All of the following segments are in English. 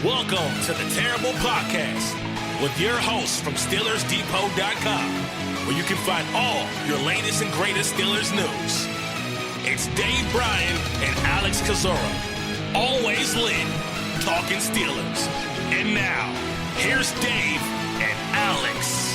Welcome to the Terrible Podcast with your hosts from SteelersDepot.com, where you can find all your latest and greatest Steelers news. It's Dave Bryan and Alex Kozora, always lit, talking Steelers. And now, here's Dave and Alex.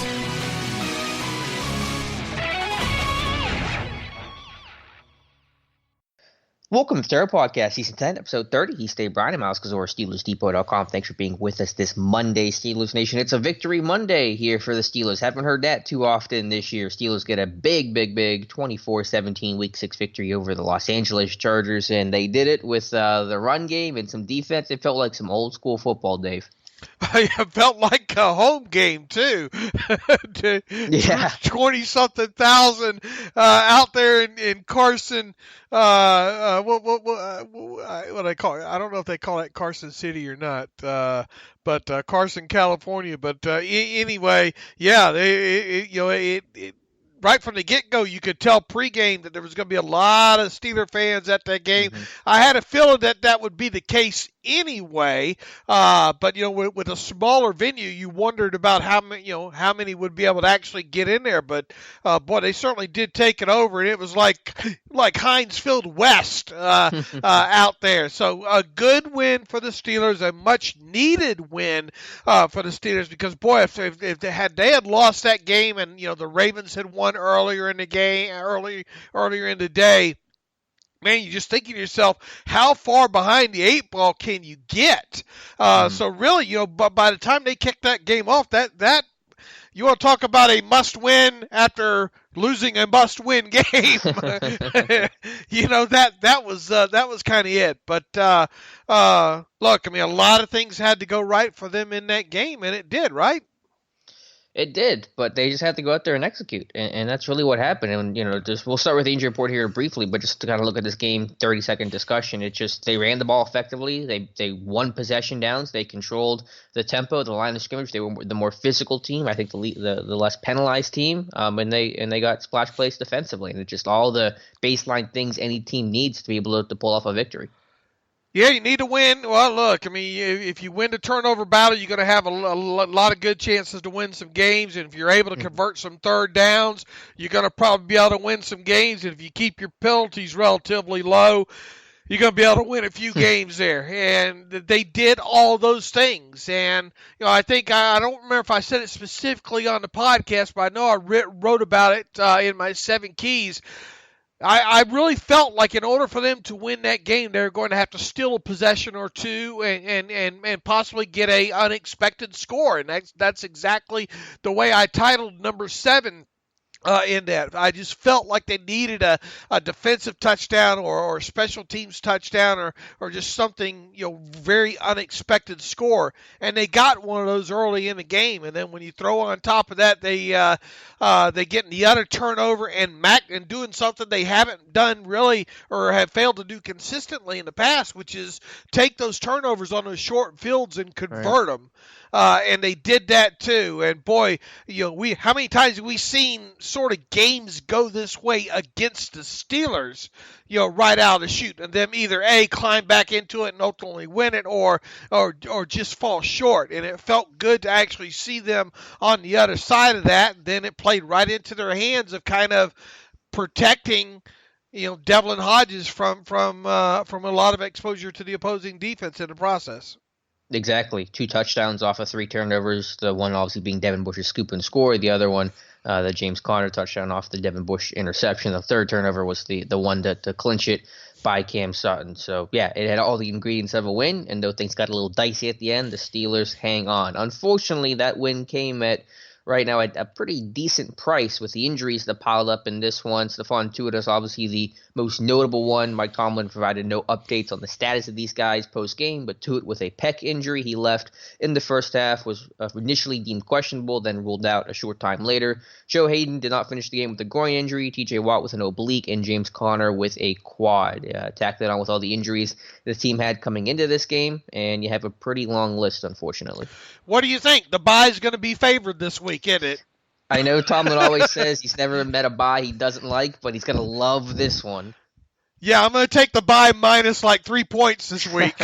Welcome to the Terrible Podcast, Season 10, Episode 30. He's Dave Bryan. I'm Alex Kozora, SteelersDepot.com. Thanks for being with us this Monday, Steelers Nation. It's a Victory Monday here for the Steelers. Haven't heard that too often this year. Steelers get a big 24-17 Week 6 victory over the Los Angeles Chargers, and they did it with the run game and some defense. It felt like some old-school football, Dave. It felt like a home game, too. Yeah. 20-something thousand out there in Carson. What I call it? I don't know if they call it Carson City or not, but Carson, California. But anyway, yeah, it right from the get-go, you could tell pregame that there was going to be a lot of Steeler fans at that game. Mm-hmm. I had a feeling that would be the case anyway, but with a smaller venue, you wondered about how many would be able to actually get in there. But boy, they certainly did take it over, and it was like Heinz Field West out there. So a good win for the Steelers, a much needed win for the Steelers, because boy, if they had lost that game, and the Ravens had won earlier in the game, earlier in the day. Man, you just thinking to yourself, how far behind the 8 ball can you get? So really, but by the time they kicked that game off, that you want to talk about a must-win after losing a must-win game? that was kind of it. But look, I mean, a lot of things had to go right for them in that game, and it did, right? It did, but they just had to go out there and execute, and that's really what happened. And we'll start with the injury report here briefly, but just to kind of look at this game, 30-second discussion. It's just they ran the ball effectively. They won possession downs. They controlled the tempo, the line of scrimmage. They were the more physical team. I think the less penalized team, and they got splash plays defensively, and it's just all the baseline things any team needs to be able to pull off a victory. Yeah, you need to win. Well, look, I mean, if you win the turnover battle, you're going to have a lot of good chances to win some games. And if you're able to convert some third downs, you're going to probably be able to win some games. And if you keep your penalties relatively low, you're going to be able to win a few games there. And they did all those things. And, I think I don't remember if I said it specifically on the podcast, but I know I wrote about it in my 7 keys. I really felt like in order for them to win that game, they're going to have to steal a possession or two and possibly get a unexpected score. And that's exactly the way I titled number 7 in that. I just felt like they needed a defensive touchdown or a special teams touchdown or just something, very unexpected score. And they got one of those early in the game. And then when you throw on top of that, they get the other turnover and doing something they haven't done really or have failed to do consistently in the past, which is take those turnovers on those short fields and convert them. And they did that too. And boy, how many times have we seen sort of games go this way against the Steelers, right out of the chute, and them either climb back into it and ultimately win it, or just fall short. And it felt good to actually see them on the other side of that. And then it played right into their hands of kind of protecting, Devlin Hodges from a lot of exposure to the opposing defense in the process. Exactly. 2 touchdowns off of 3 turnovers. The one obviously being Devin Bush's scoop and score. The other one, the James Conner touchdown off the Devin Bush interception. The third turnover was the one to clinch it by Cam Sutton. So, yeah, it had all the ingredients of a win, and though things got a little dicey at the end, the Steelers hang on. Unfortunately, that win came at right now at a pretty decent price with the injuries that piled up in this one. Stephon Tuitt is obviously the most notable one. Mike Tomlin provided no updates on the status of these guys post-game, but Tuitt with a pec injury. He left in the first half, was initially deemed questionable, then ruled out a short time later. Joe Hayden did not finish the game with a groin injury. TJ Watt with an oblique, and James Conner with a quad. Tacked it on with all the injuries the team had coming into this game, and you have a pretty long list, unfortunately. What do you think? The bye is going to be favored this week, isn't it? I know Tomlin always says he's never met a bye he doesn't like, but he's going to love this one. Yeah, I'm going to take the bye minus like 3 points this week.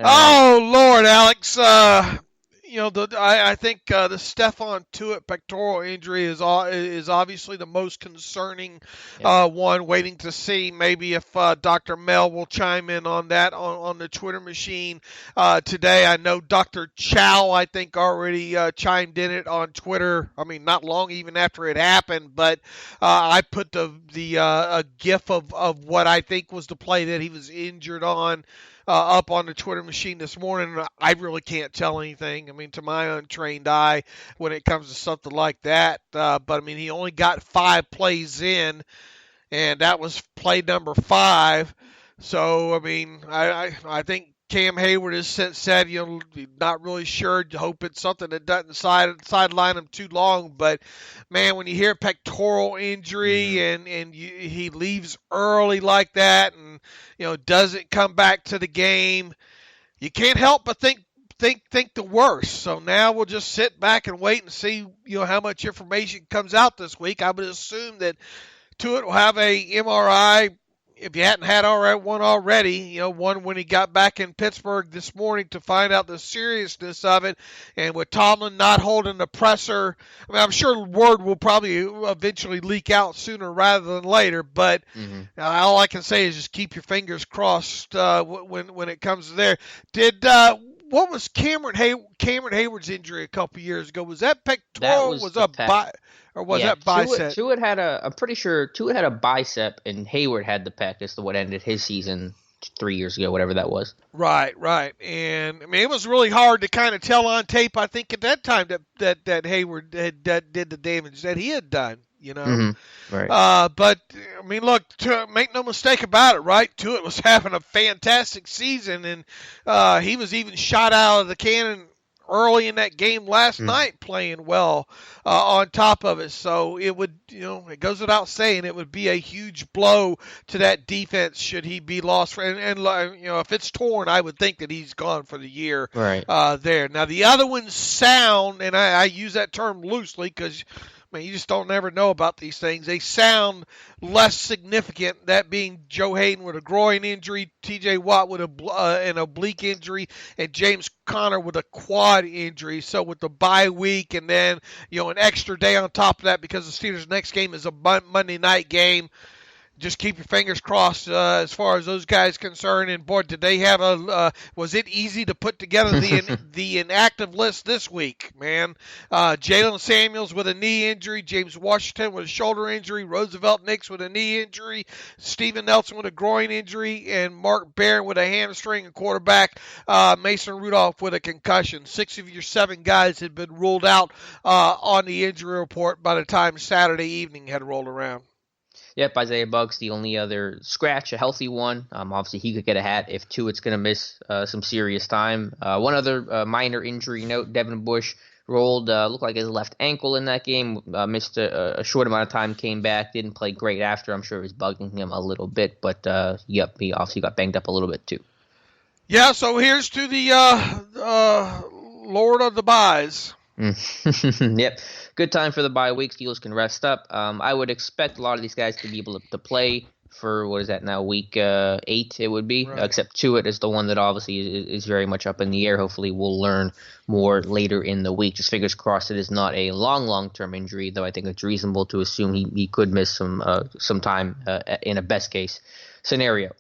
Oh Lord, Alex. I think the Stephon Tuitt pectoral injury is obviously the most concerning one. Waiting to see maybe if Dr. Mel will chime in on that on the Twitter machine today. I know Dr. Chow, I think, already chimed in it on Twitter. I mean, not long even after it happened, but I put a GIF of what I think was the play that he was injured on. Up on the Twitter machine this morning. I really can't tell anything. I mean, to my untrained eye, when it comes to something like that. But I mean, he only got 5 plays in, and that was play number 5. So I mean, I think Cam Hayward has said, not really sure. Hope it's something that doesn't sideline him too long. But man, when you hear pectoral injury and he leaves early like that, and doesn't come back to the game, you can't help but think the worst. So now we'll just sit back and wait and see how much information comes out this week. I would assume that Tuitt will have a MRI. If you hadn't had one already, one when he got back in Pittsburgh this morning to find out the seriousness of it, and with Tomlin not holding the presser, I mean, I'm sure word will probably eventually leak out sooner rather than later, but all I can say is just keep your fingers crossed when it comes to there. What was Cameron Hayward's injury a couple years ago? Was that pectoral? Or was that bicep? I'm pretty sure Tuitt had a bicep, and Hayward had the pec. That's what ended his season 3 years ago, whatever that was. Right. And I mean, it was really hard to kind of tell on tape. I think at that time that Hayward did the damage that he had done. Right. But I mean, look, make no mistake about it, right? Tuitt was having a fantastic season, and he was even shot out of the cannon early in that game last night, playing well on top of it. So it would, it goes without saying, it would be a huge blow to that defense should he be lost. And if it's torn, I would think that he's gone for the year. Right. There. Now the other one's sound, and I use that term loosely because, you just don't never know about these things. They sound less significant, that being Joe Hayden with a groin injury, T.J. Watt with an oblique injury, and James Conner with a quad injury. So with the bye week and then, an extra day on top of that because the Steelers' next game is a Monday night game, just keep your fingers crossed as far as those guys concerned. And boy, did they have was it easy to put together the inactive list this week, man? Jalen Samuels with a knee injury, James Washington with a shoulder injury, Roosevelt Nix with a knee injury, Steven Nelson with a groin injury, and Mark Barron with a hamstring, and quarterback Mason Rudolph with a concussion. 6 of your 7 guys had been ruled out on the injury report by the time Saturday evening had rolled around. Yep, Isaiah Bugs, the only other scratch, a healthy one. Obviously, he could get a hat if Tuitt's going to miss some serious time. One other minor injury note, Devin Bush looked like his left ankle in that game, missed a short amount of time, came back, didn't play great after. I'm sure it was bugging him a little bit, but he obviously got banged up a little bit too. Yeah, so here's to the Lord of the Buys. Yep. Good time for the bye week. Steelers can rest up. I would expect a lot of these guys to be able to play for, what is that now, week 8 it would be, right. Except Tuitt is the one that obviously is very much up in the air. Hopefully we'll learn more later in the week. Just fingers crossed it is not a long-term injury, though I think it's reasonable to assume he could miss some time in a best-case scenario.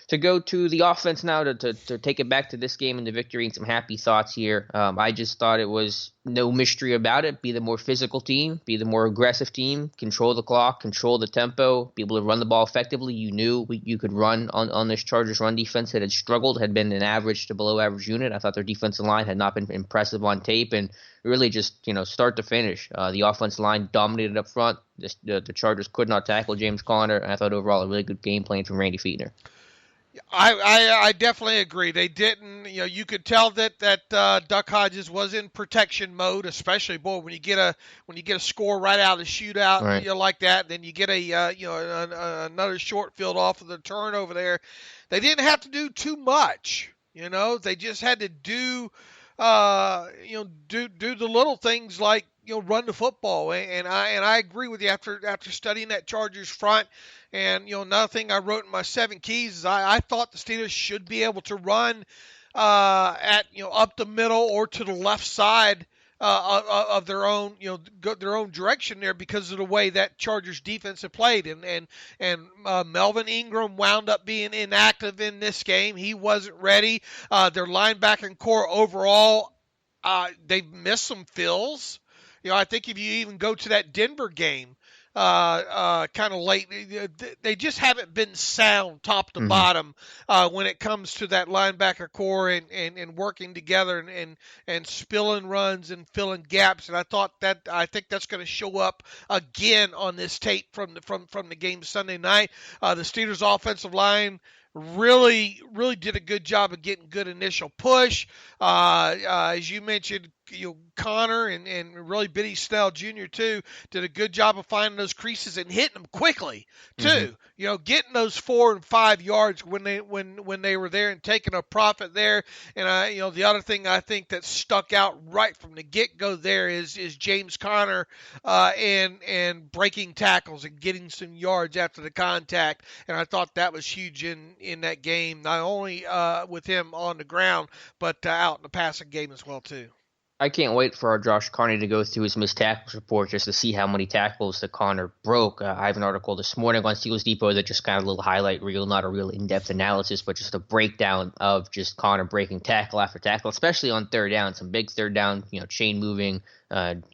To go to the offense now, to take it back to this game and the victory and some happy thoughts here. I just thought it was no mystery about it. Be the more physical team, be the more aggressive team, control the clock, control the tempo, be able to run the ball effectively. You knew you could run on this Chargers run defense that had struggled, had been an average to below average unit. I thought their defensive line had not been impressive on tape, and really just start to finish. The offensive line dominated up front. The Chargers could not tackle James Conner, and I thought overall a really good game plan from Randy Fichtner. I definitely agree. They didn't, you could tell that Duck Hodges was in protection mode, especially when you get a score right out of the shootout, right. Like that. Then you get another short field off of the turnover there. They didn't have to do too much, They just had to do the little things like run the football. And I agree with you after studying that Chargers front. And, another thing I wrote in my 7 keys is I thought the Steelers should be able to run at up the middle or to the left side of their own their own direction there because of the way that Chargers defense had played, and Melvin Ingram wound up being inactive in this game. He wasn't ready. Their linebacking core overall, they missed some fills. I think if you even go to that Denver game, kind of late, they just haven't been sound top to bottom when it comes to that linebacker core and working together and spilling runs and filling gaps. And I think that's going to show up again on this tape from the game Sunday night. The Steelers offensive line really did a good job of getting good initial push. As you mentioned, Connor and really Benny Snell Jr. too did a good job of finding those creases and hitting them quickly too. Getting those 4 and 5 yards when they were there and taking a profit there. And the other thing I think that stuck out right from the get-go there is James Conner and breaking tackles and getting some yards after the contact. And I thought that was huge in that game, not only with him on the ground but out in the passing game as well too. I can't wait for our Josh Carney to go through his missed tackles report just to see how many tackles that Connor broke. I have an article this morning on Steelers Depot that just kind of a little highlight reel, not a real in-depth analysis, but just a breakdown of just Connor breaking tackle after tackle, especially on third down. Some big third down, chain moving,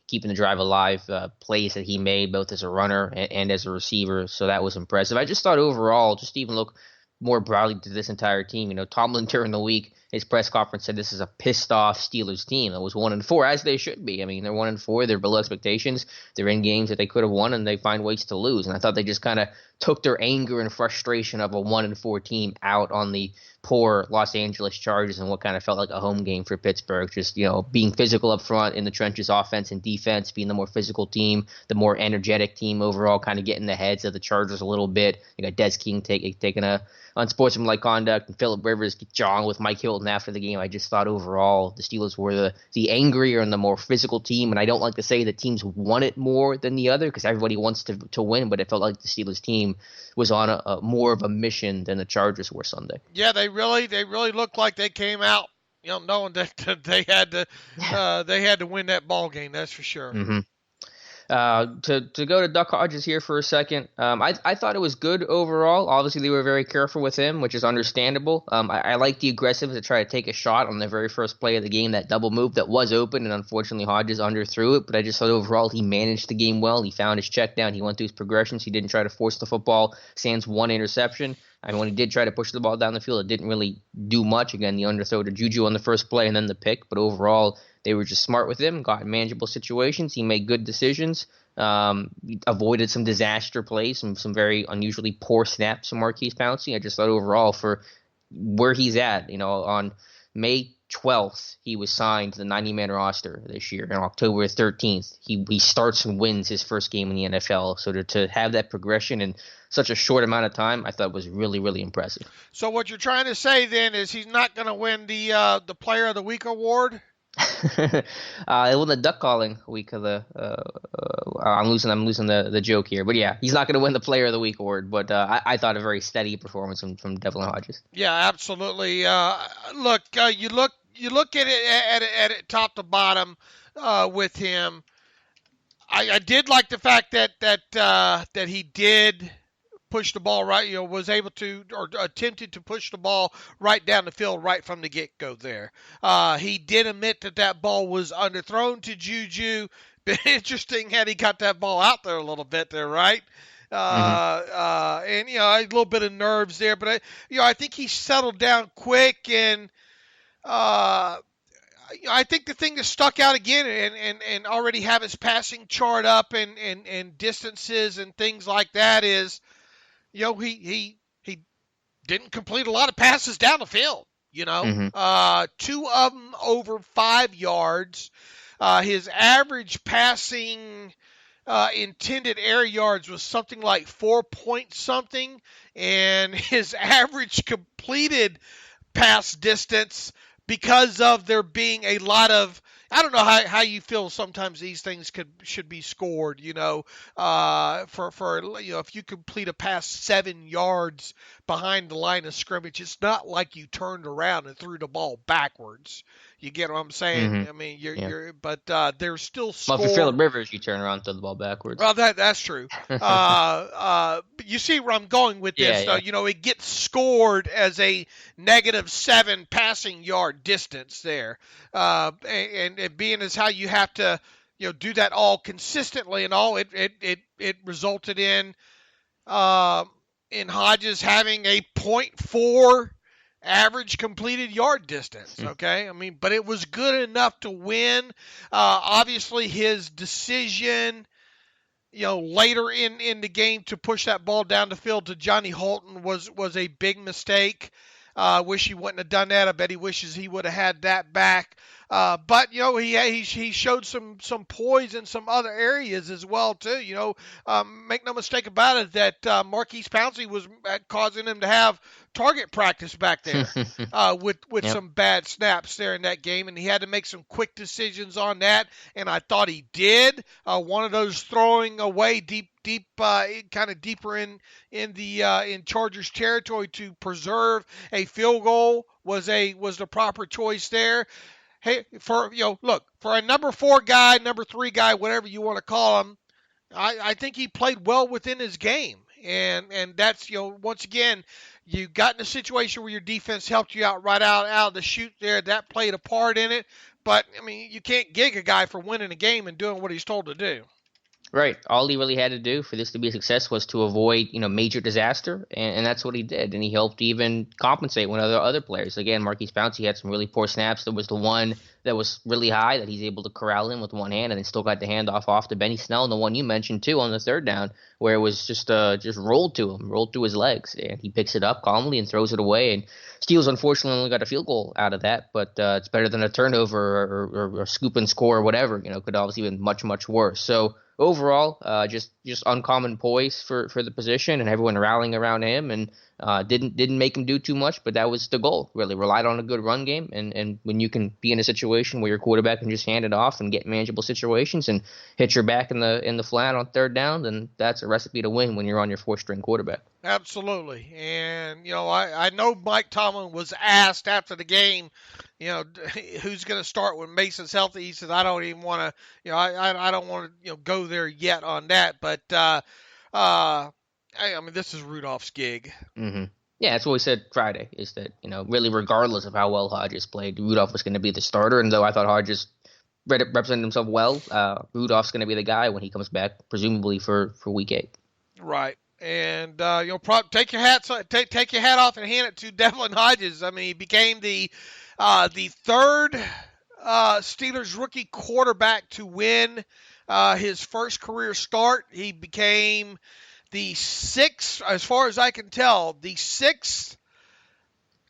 keeping the drive alive plays that he made both as a runner and as a receiver. So that was impressive. I just thought overall, just even look more broadly to this entire team. Tomlin during the week, his press conference said this is a pissed off Steelers team. It was 1-4, as they should be. I mean, they're 1-4. They're below expectations. They're in games that they could have won, and they find ways to lose. And I thought they just kind of took their anger and frustration of a 1-4 team out on the poor Los Angeles Chargers and what kind of felt like a home game for Pittsburgh. Just, being physical up front in the trenches, offense and defense, being the more physical team, the more energetic team overall, kind of getting the heads of the Chargers a little bit. You got Des King taking a unsportsmanlike conduct, and Phillip Rivers jawing with Mike Hilton after the game. I just thought overall the Steelers were the angrier and the more physical team, and I don't like to say that teams won it more than the other because everybody wants to win, but it felt like the Steelers team was on a more of a mission than the Chargers were Sunday. Yeah, they really looked like they came out, knowing that they had to win that ball game. That's for sure. Mm-hmm. To go to Duck Hodges here for a second, I thought it was good overall. Obviously, they were very careful with him, which is understandable. I like the aggressiveness to try to take a shot on the very first play of the game, that double move that was open, and unfortunately Hodges underthrew it. But I just thought overall he managed the game well. He found his check down. He went through his progressions. He didn't try to force the football. Sans one interception. I mean, when he did try to push the ball down the field, it didn't really do much. Again, the underthrow to Juju on the first play and then the pick. But overall, they were just smart with him, got in manageable situations. He made good decisions, avoided some disaster plays, some very unusually poor snaps from Marquise Pouncey. I just thought overall for where he's at, on May 12th, he was signed to the 90-man roster this year. On October 13th, he starts and wins his first game in the NFL. So to have that progression in such a short amount of time, I thought was really, really impressive. So what you're trying to say then is he's not going to win the Player of the Week award? It was the duck calling week of the. I'm losing the joke here, but yeah, he's not going to win the Player of the Week award. But I thought a very steady performance from Devlin Hodges. Yeah, absolutely. Look, you look at it top to bottom with him. I did like the fact that he did push the ball right, was able to or attempted to push the ball right down the field right from the get-go there. He did admit that ball was underthrown to Juju. Interesting had he got that ball out there a little bit there, right? And, a little bit of nerves there. But, I think he settled down quick. And I think the thing that stuck out again and already have his passing chart up and distances and things like that is, he didn't complete a lot of passes down the field, 2 of them over 5 yards. His average passing intended air yards was something like 4 point something, and his average completed pass distance, because of there being a lot of, I don't know how you feel sometimes these things should be scored, for if you complete a pass 7 yards behind the line of scrimmage. It's not like you turned around and threw the ball backwards. You get what I'm saying? Mm-hmm. I mean, but there's still Well, score. for Phillip Rivers, you turn around and throw the ball backwards. Well, that's true. But you see where I'm going with this, though. You know, it gets scored as a -7 passing yard distance there, and it being as how you have to, do that all consistently and all. It resulted in Hodges having a .4 average completed yard distance. Okay, I mean, but it was good enough to win. Obviously, his decision, later in the game to push that ball down the field to Johnny Holton was a big mistake. Wish he wouldn't have done that. I bet he wishes he would have had that back. But he showed some poise in some other areas as well too. Make no mistake about it that Marquise Pouncey was causing him to have target practice back there with some bad snaps there in that game, and he had to make some quick decisions on that. And I thought he did. One of those throwing away deep, kind of deeper in Chargers territory to preserve a field goal was the proper choice there. Hey, for a number 4 guy, number 3 guy, whatever you want to call him, I think he played well within his game, and that's once again, you got in a situation where your defense helped you out right out of the chute there. That played a part in it, but I mean, you can't gig a guy for winning a game and doing what he's told to do. Right. All he really had to do for this to be a success was to avoid, major disaster, and that's what he did. And he helped even compensate when other players. Again, Marquise Pouncey had some really poor snaps. There was the one that was really high that he's able to corral in with one hand, and then still got the handoff off to Benny Snell. And the one you mentioned too on the third down, where it was just rolled through his legs, and he picks it up calmly and throws it away. And Steelers unfortunately only got a field goal out of that, but it's better than a turnover or scoop and score or whatever. Could obviously been much worse. So overall, just uncommon poise for the position, and everyone rallying around him, and didn't make him do too much, but that was the goal. Really relied on a good run game, and when you can be in a situation where your quarterback can just hand it off and get manageable situations and hit your back in the flat on third down, then that's a recipe to win when you're on your 4th-string quarterback. Absolutely. And I know Mike Tomlin was asked after the game, who's going to start when Mason's healthy. He said, I don't even want to, I don't want to, go there yet on that. But, I mean, this is Rudolph's gig. Mm-hmm. Yeah, that's what we said Friday, is that, really regardless of how well Hodges played, Rudolph was going to be the starter. And though I thought Hodges represented himself well, Rudolph's going to be the guy when he comes back, presumably for week 8. Right. And take your hat off and hand it to Devlin Hodges. I mean, he became the 3rd Steelers rookie quarterback to win his first career start. He became the 6th, as far as I can tell, the 6th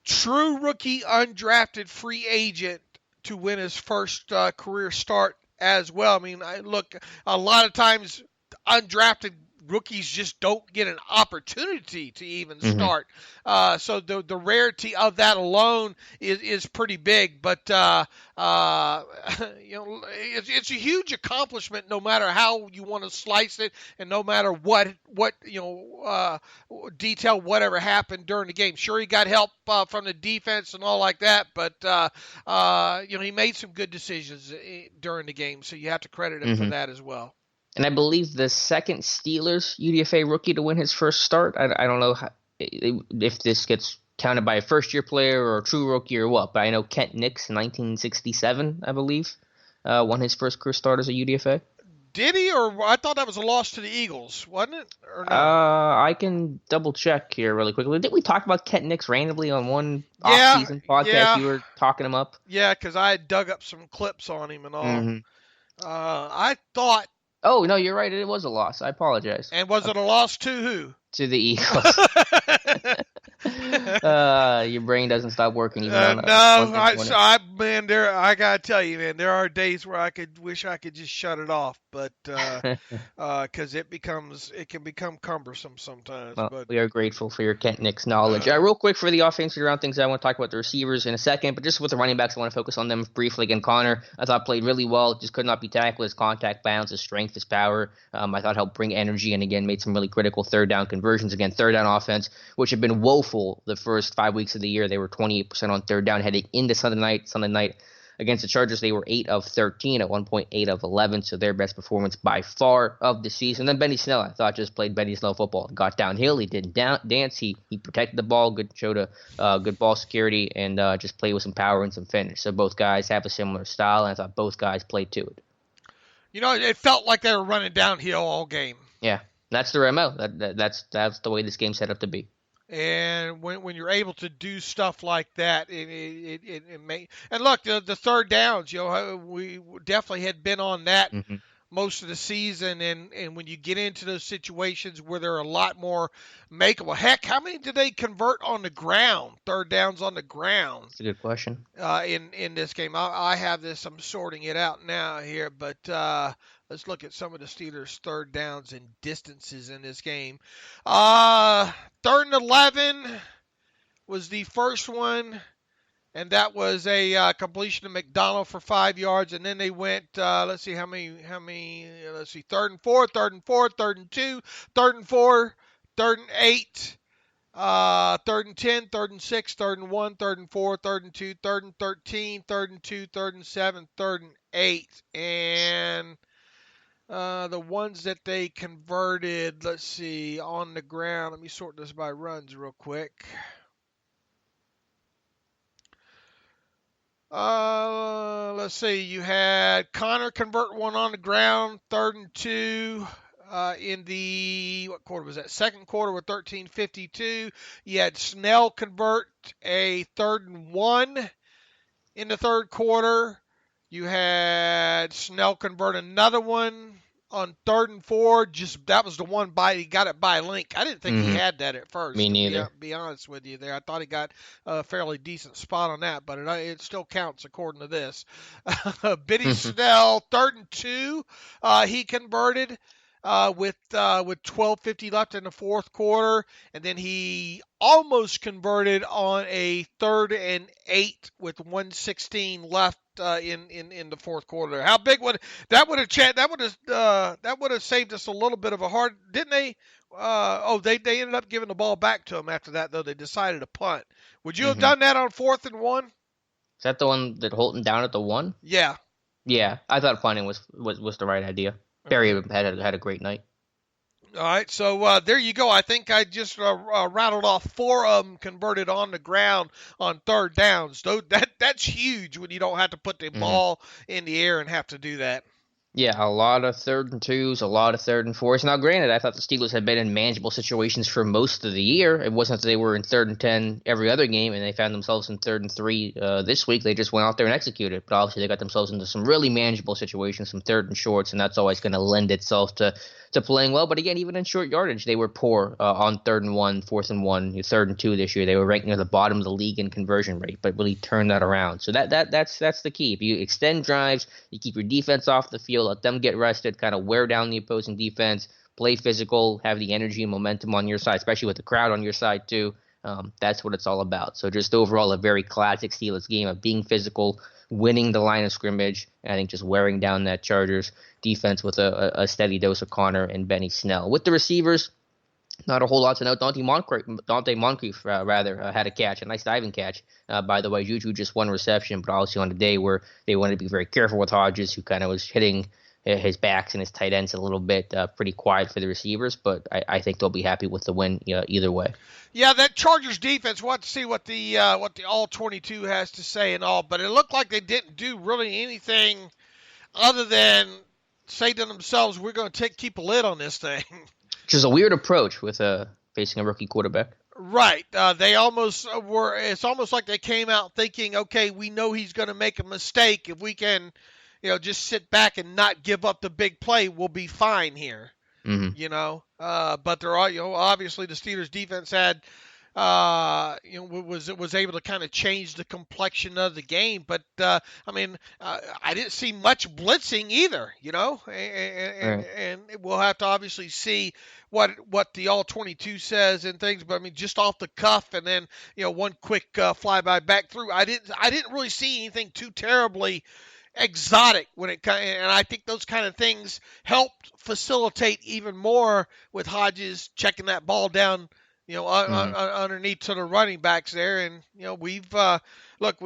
true rookie undrafted free agent to win his first career start as well. I mean, look, a lot of times undrafted rookies just don't get an opportunity to even start. So the rarity of that alone is pretty big. But it's a huge accomplishment, no matter how you want to slice it, and no matter what detail whatever happened during the game. Sure, he got help from the defense and all like that, but he made some good decisions during the game. So you have to credit him for that as well. And I believe the 2nd Steelers UDFA rookie to win his first start. I don't know if this gets counted by a first-year player or a true rookie or what, but I know Kent Nix in 1967, I believe, won his first career start as a UDFA. Did he? Or I thought that was a loss to the Eagles, wasn't it? Or no? I can double-check here really quickly. Didn't we talk about Kent Nix randomly on one off-season podcast? Yeah. You were talking him up? Yeah, because I had dug up some clips on him and all. I thought... Oh, no, you're right. It was a loss. I apologize. And was it a loss to who? To the Eagles. Your brain doesn't stop working even on No, Monday morning. I gotta tell you, man, there are days where I wish I could just shut it off, but because it can become cumbersome sometimes. Well, But we are grateful for your Kent Nix knowledge. Real quick for the offensive round things, I want to talk about the receivers in a second, but just with the running backs, I want to focus on them briefly. Again, Connor, I thought played really well, just could not be tackled. His contact balance, his strength, his power, I thought helped bring energy, and again, made some really critical third down conversions. Again, third down offense, which had been woeful the first 5 weeks of the year. They were 28% on third down heading into Sunday night. Against the Chargers, they were 8 of 13, at 1.8 of 11, so their best performance by far of the season. Then Benny Snell, I thought, just played Benny Snell football. Got downhill, he didn't dance, he protected the ball, showed a good ball security, and just played with some power and some finish. So both guys have a similar style, and I thought both guys played to it. It felt like they were running downhill all game. Yeah, that's their MO. That's the way this game's set up to be. And when you're able to do stuff like that, it may. And look, the third downs, we definitely had been on that most of the season. And when you get into those situations where they're a lot more makeable, heck, how many did they convert on the ground? Third downs on the ground. That's a good question. In this game, I have this. I'm sorting it out now here, but let's look at some of the Steelers' third downs and distances in this game. 3rd and 11 was the first one, and that was a completion to McDonald for 5 yards. And then they went, let's see how many. Let's see, 3rd and 4, 3rd and 4, 3rd and 2, 3rd and 4, 3rd and 8. 3rd and 10, 3rd and 6, 3rd and 1, 3rd and 4, 3rd and 2, 3rd and 13, 3rd and 2, 3rd and 7, 3rd and 8. And the ones that they converted, let's see, on the ground. Let me sort this by runs real quick. Let's see. You had Connor convert one on the ground, 3rd and 2. In the, what quarter was that? Second quarter with 13:52. You had Snell convert a 3rd and 1 in the third quarter. You had Snell convert another one on 3rd and 4. That was the one he got it by link. I didn't think he had that at first. Me neither. To be honest with you there. I thought he got a fairly decent spot on that, but it still counts according to this. Benny Snell, 3rd and 2, he converted. With 12:50 left in the fourth quarter, and then he almost converted on a 3rd and 8 with 1:16 left in the fourth quarter. How big would that would have saved us a little bit of a hard, didn't they? They ended up giving the ball back to him after that, though. They decided to punt. Would you have done that on 4th and 1? Is that the one that Holton down at the 1? Yeah. Yeah, I thought punting was the right idea. Barry had a great night. All right, so there you go. I think I just rattled off 4 of them converted on the ground on third downs. So that's huge when you don't have to put the ball in the air and have to do that. Yeah, a lot of 3rd and 2s, a lot of 3rd and 4s. Now, granted, I thought the Steelers had been in manageable situations for most of the year. It wasn't that they were in 3rd and 10 every other game, and they found themselves in 3rd and 3 this week. They just went out there and executed. But obviously, they got themselves into some really manageable situations, some 3rd and shorts, and that's always going to lend itself to playing well. But again, even in short yardage, they were poor on 3rd and 1, 4th and 1, 3rd and 2 this year. They were ranked near the bottom of the league in conversion rate, but really turned that around. So that's the key. If you extend drives, you keep your defense off the field, let them get rested, kind of wear down the opposing defense, play physical, have the energy and momentum on your side, especially with the crowd on your side too. That's what it's all about. So just overall a very classic Steelers game of being physical, winning the line of scrimmage, and I think just wearing down that Chargers defense with a steady dose of Connor and Benny Snell. With the receivers, not a whole lot to note. Dante Moncrief had a catch, a nice diving catch. By the way, Juju just one reception, but obviously on a day where they wanted to be very careful with Hodges, who kind of was hitting his backs and his tight ends a little bit. Pretty quiet for the receivers, but I think they'll be happy with the win either way. Yeah, that Chargers defense, we'll have to see what the All-22 has to say and all, but it looked like they didn't do really anything other than say to themselves, we're going to keep a lid on this thing. Which is a weird approach with facing a rookie quarterback. Right. They almost were. It's almost like they came out thinking, okay, we know he's going to make a mistake. If we can, just sit back and not give up the big play, we'll be fine here. But they're all, obviously the Steelers defense had was able to kind of change the complexion of the game. But I didn't see much blitzing either, and we'll have to obviously see what the all 22 says and things. But I mean, just off the cuff, and then one quick flyby back through. I didn't really see anything too terribly exotic when it comes, and I think those kind of things helped facilitate even more with Hodges checking that ball down, underneath to the running backs there. And we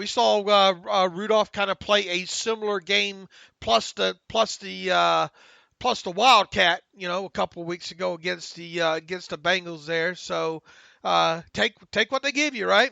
saw Rudolph kind of play a similar game plus the Wildcat, a couple of weeks ago against the Bengals there. So take what they give you, right?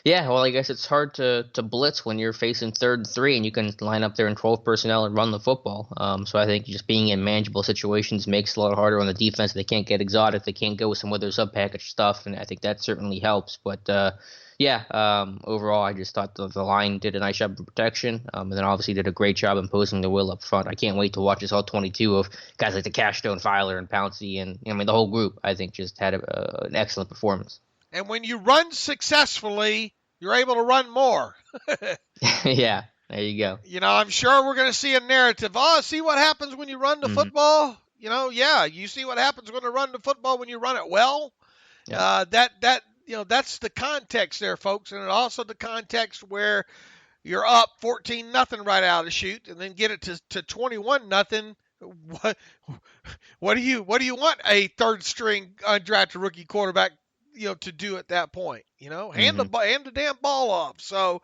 Yeah, well, I guess it's hard to blitz when you're facing 3rd and 3 and you can line up there in 12 personnel and run the football. So I think just being in manageable situations makes it a lot harder on the defense. They can't get exotic. They can't go with some other sub-package stuff, and I think that certainly helps. But, overall, I just thought the line did a nice job of protection, and then obviously did a great job imposing the will up front. I can't wait to watch this all 22 of guys like the Cashstone, Filer, and Pouncey, and the whole group, I think, just had an excellent performance. And when you run successfully, you're able to run more. Yeah, there you go. I'm sure we're going to see a narrative. Oh, see what happens when you run the football? You see what happens when you run the football when you run it well. Yeah. That's the context there, folks. And also the context where you're up 14-0 right out of the chute and then get it to 21-0. What do you want a third string undrafted rookie quarterback to do at that point, hand the damn ball off. So,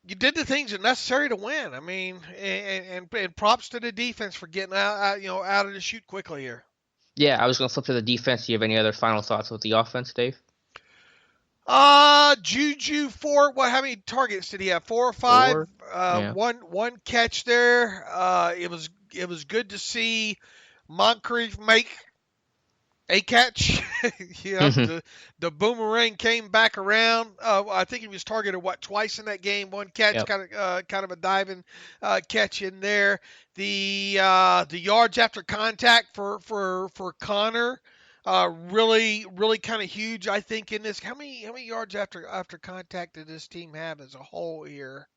you did the things that are necessary to win. I mean, and props to the defense for getting out of the chute quickly here. Yeah, I was going to flip to the defense. Do you have any other final thoughts with the offense, Dave? Juju how many targets did he have? 4 or 5? 4. One catch there. It was good to see Moncrief make a catch. The boomerang came back around. I think he was targeted twice in that game. One catch, Yep. kind of a diving catch in there. The yards after contact for Connor, really kind of huge. I think in this, how many yards after contact did this team have as a whole here?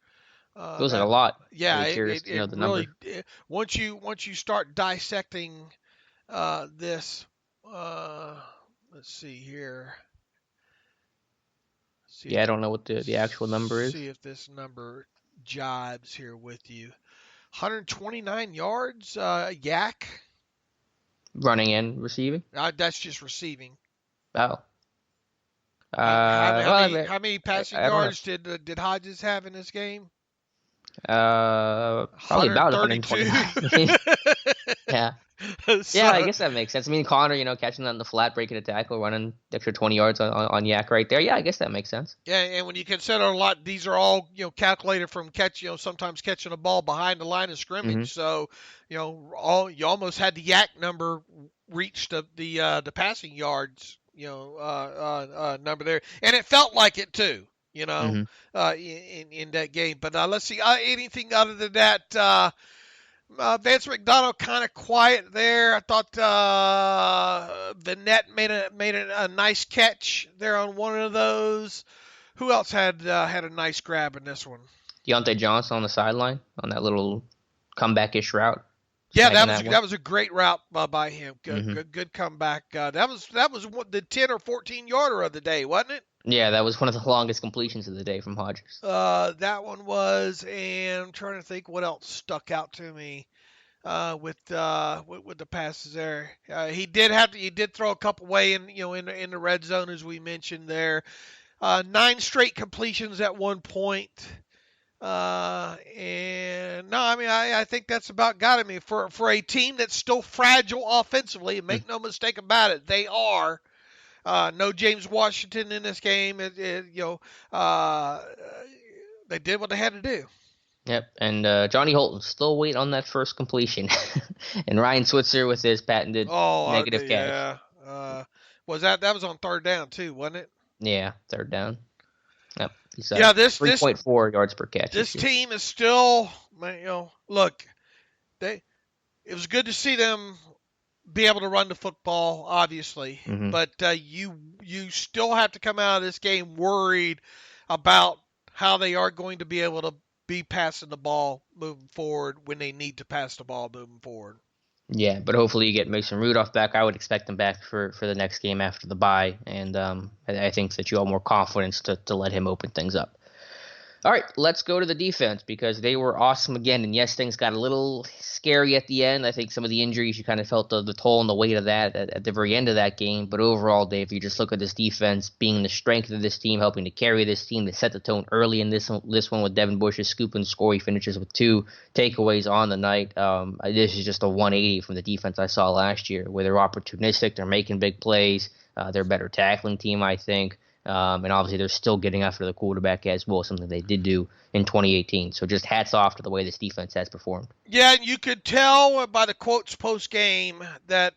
Feels like a lot. Yeah, really curious to know the number. Once you start dissecting this. Let's see here. I don't know what the actual number is. See if this number jibes here with you. 129 yards, Yak. Running and receiving? That's just receiving. Oh. How many passing yards did Hodges have in this game? Probably about 129. Yeah. Yeah, I guess that makes sense. I mean, Connor, catching that in the flat, breaking a tackle, running the extra 20 yards on Yak right there. Yeah, I guess that makes sense. Yeah, and when you consider a lot, these are all calculated from sometimes catching a ball behind the line of scrimmage. So, you almost had the Yak number reach the passing yards number there, and it felt like it too. In that game. But let's see, anything other than that. Vance McDonald kind of quiet there. I thought Vanette made a nice catch there on one of those. Who else had a nice grab in this one? Deontay Johnson on the sideline on that little comeback-ish route. Yeah, that was a great route by him. Good comeback. That was the 10 or 14 yarder of the day, wasn't it? Yeah, that was one of the longest completions of the day from Hodges. That one was, and I'm trying to think what else stuck out to me with the passes there. He did throw a couple away in the red zone, as we mentioned there. 9 straight completions at one point. And no, I mean, I think that's about got it. I mean, for a team that's still fragile offensively, and make no mistake about it, they are. No James Washington in this game. They did what they had to do. Yep, and Johnny Holton still waiting on that first completion. And Ryan Switzer with his patented negative catch. Yeah. That was on third down too, wasn't it? Yeah, third down. Yep. This 3.4 yards per catch. This team is still, look, it was good to see them be able to run the football, obviously, but you still have to come out of this game worried about how they are going to be able to be passing the ball moving forward when they need to pass the ball moving forward. Yeah, but hopefully you get Mason Rudolph back. I would expect him back for the next game after the bye, and I think that you have more confidence to let him open things up. All right, let's go to the defense because they were awesome again. And yes, things got a little scary at the end. I think some of the injuries, you kind of felt the toll and the weight of that at the very end of that game. But overall, Dave, you just look at this defense being the strength of this team, helping to carry this team. They set the tone early in this one with Devin Bush's scoop and score. He finishes with 2 takeaways on the night. This is just a 180 from the defense I saw last year, where they're opportunistic, they're making big plays, they're a better tackling team, I think. And obviously they're still getting after the quarterback as well, something they did do in 2018. So just hats off to the way this defense has performed. Yeah, and you could tell by the quotes post-game that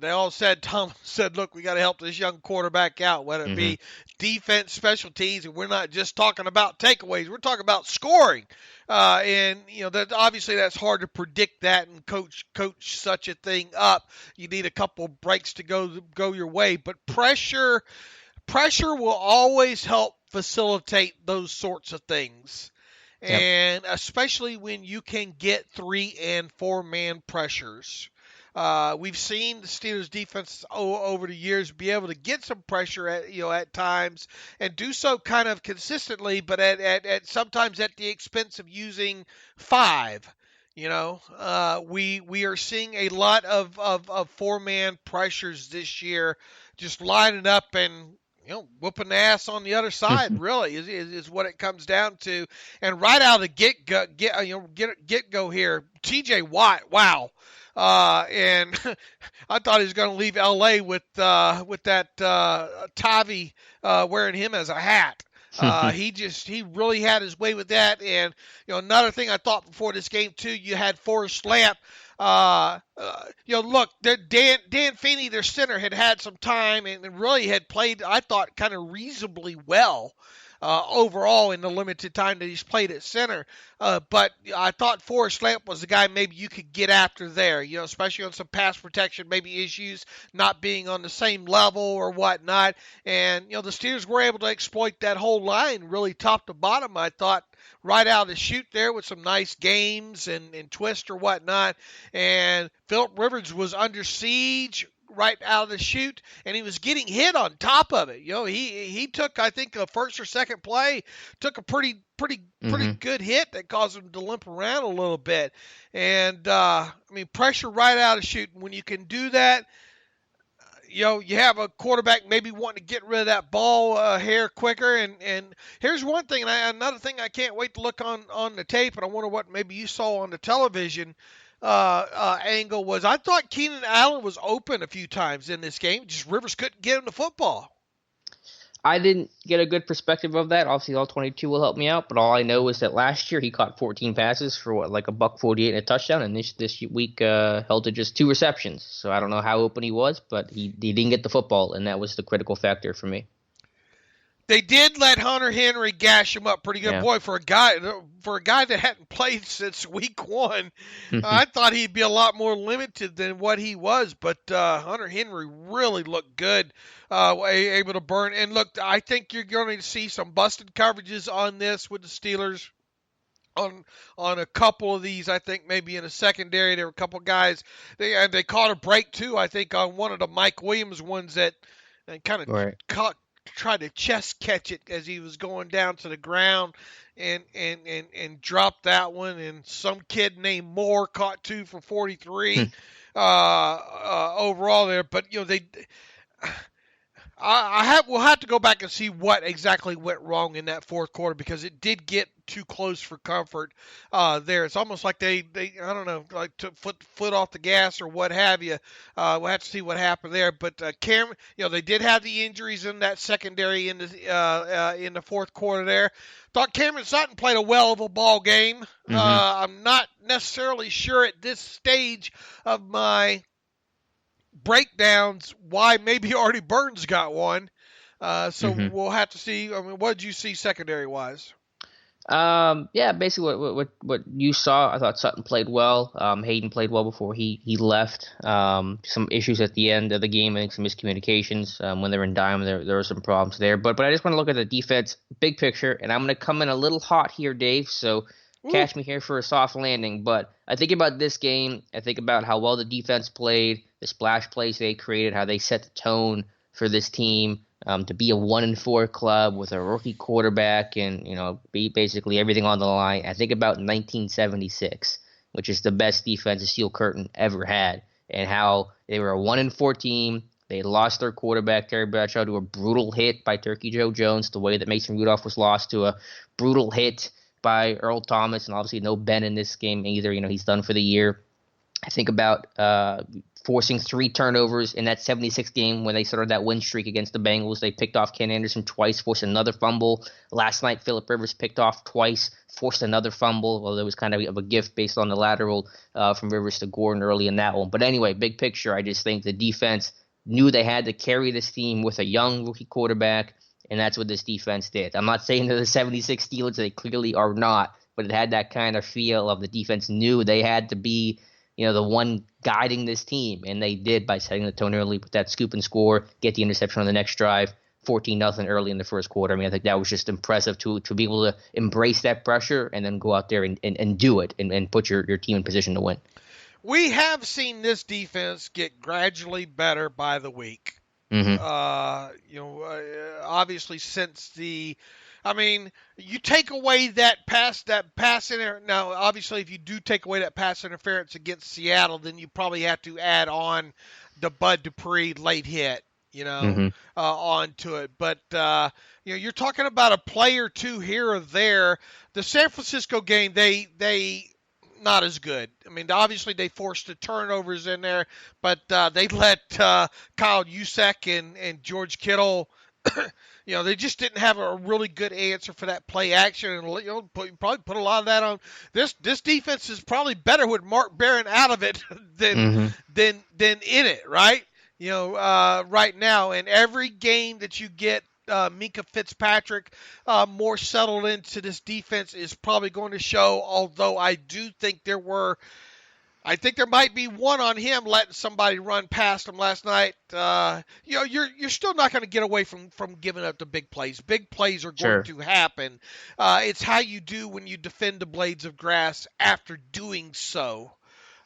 they all said, Tom said, look, we got to help this young quarterback out, whether it be defense, special teams, and we're not just talking about takeaways. We're talking about scoring. And, that obviously that's hard to predict that and coach such a thing up. You need a couple breaks to go your way. But pressure will always help facilitate those sorts of things. Yep. And especially when you can get 3- and 4-man pressures. We've seen the Steelers defense over the years be able to get some pressure at times and do so kind of consistently, but at sometimes at the expense of using 5. We are seeing a lot of 4-man pressures this year, just lining up and whooping the ass on the other side. Really is what it comes down to. And right out of the get go here, T.J. Watt, wow. And I thought he was going to leave L.A. with that Tavi wearing him as a hat. He really had his way with that. And another thing I thought before this game too, you had Forrest Lamp. Look, Dan Feeney, their center, had some time and really had played, I thought, kind of reasonably well overall in the limited time that he's played at center. But I thought Forrest Lamp was the guy maybe you could get after there, especially on some pass protection, maybe issues not being on the same level or whatnot. And, the Steelers were able to exploit that whole line really top to bottom, I thought, right out of the chute there with some nice games and twist or whatnot. And Phillip Rivers was under siege right out of the chute, and he was getting hit on top of it. He took, I think, a first or second play, took a pretty good hit that caused him to limp around a little bit. And, pressure right out of the chute. When you can do that, you have a quarterback maybe wanting to get rid of that ball hair quicker. And here's one thing, and another thing I can't wait to look on the tape, and I wonder what maybe you saw on the television angle was, I thought Keenan Allen was open a few times in this game. Just Rivers couldn't get him the football. I didn't get a good perspective of that. Obviously, all 22 will help me out, but all I know is that last year he caught 14 passes for $148 and a touchdown, and this week held to just 2 receptions. So I don't know how open he was, but he didn't get the football, and that was the critical factor for me. They did let Hunter Henry gash him up pretty good. Yeah. Boy, for a guy that hadn't played since week 1, I thought he'd be a lot more limited than what he was. But Hunter Henry really looked good, able to burn. And look, I think you're going to see some busted coverages on this with the Steelers. On a couple of these, I think maybe in a secondary, there were a couple of guys. They caught a break too. I think on one of the Mike Williams ones that kind of tried to chest catch it as he was going down to the ground and dropped that one. And some kid named Moore caught 2 for 43 overall there. But we'll have to go back and see what exactly went wrong in that fourth quarter, because it did get too close for comfort there. It's almost like they I don't know, like took foot off the gas or what have you. We'll have to see what happened there. But Cameron, they did have the injuries in that secondary in the fourth quarter there. Thought Cameron Sutton played a well of a ball game. I'm not necessarily sure at this stage of my breakdowns why maybe Artie Burns got one. So we'll have to see. What did you see secondary wise? Yeah, basically what you saw. I thought Sutton played well. Hayden played well before he left. Some issues at the end of the game, I think some miscommunications. When they were in dime, there were some problems there. But I just want to look at the defense, big picture, and I'm going to come in a little hot here, Dave. So catch me here for a soft landing. But I think about this game. I think about how well the defense played, the splash plays they created, how they set the tone for this team. To be a 1-4 club with a rookie quarterback and be basically everything on the line. I think about 1976, which is the best defensive Steel Curtain ever had, and how they were a 1-4 team. They lost their quarterback Terry Bradshaw to a brutal hit by Turkey Joe Jones, the way that Mason Rudolph was lost to a brutal hit by Earl Thomas, and obviously no Ben in this game either. He's done for the year. I think about forcing 3 turnovers in that 76 game when they started that win streak against the Bengals. They picked off Ken Anderson twice, forced another fumble. Last night, Phillip Rivers picked off twice, forced another fumble. Well, it was kind of a gift based on the lateral from Rivers to Gordon early in that one. But anyway, big picture, I just think the defense knew they had to carry this team with a young rookie quarterback, and that's what this defense did. I'm not saying they're the 76 Steelers. They clearly are not, but it had that kind of feel of the defense knew they had to be the one guiding this team, and they did by setting the tone early with that scoop and score, get the interception on the next drive, 14-0 early in the first quarter. I mean, I think that was just impressive to be able to embrace that pressure and then go out there and do it and put your team in position to win. We have seen this defense get gradually better by the week. Mm-hmm. Obviously since you take away that pass interference. Now, obviously, if you do take away that pass interference against Seattle, then you probably have to add on the Bud Dupree late hit, onto it. But, you're talking about a play or two here or there. The San Francisco game, they not as good. I mean, obviously they forced the turnovers in there, but they let Kyle Juszczyk and George Kittle they just didn't have a really good answer for that play action, and probably put a lot of that on this. This defense is probably better with Mark Barron out of it than in it, right? Right now, and every game that you get Minkah Fitzpatrick more settled into this defense is probably going to show. Although I do think there might be one on him letting somebody run past him last night. You're still not going to get away from giving up the big plays. Big plays are going to happen. It's how you do when you defend the blades of grass after doing so.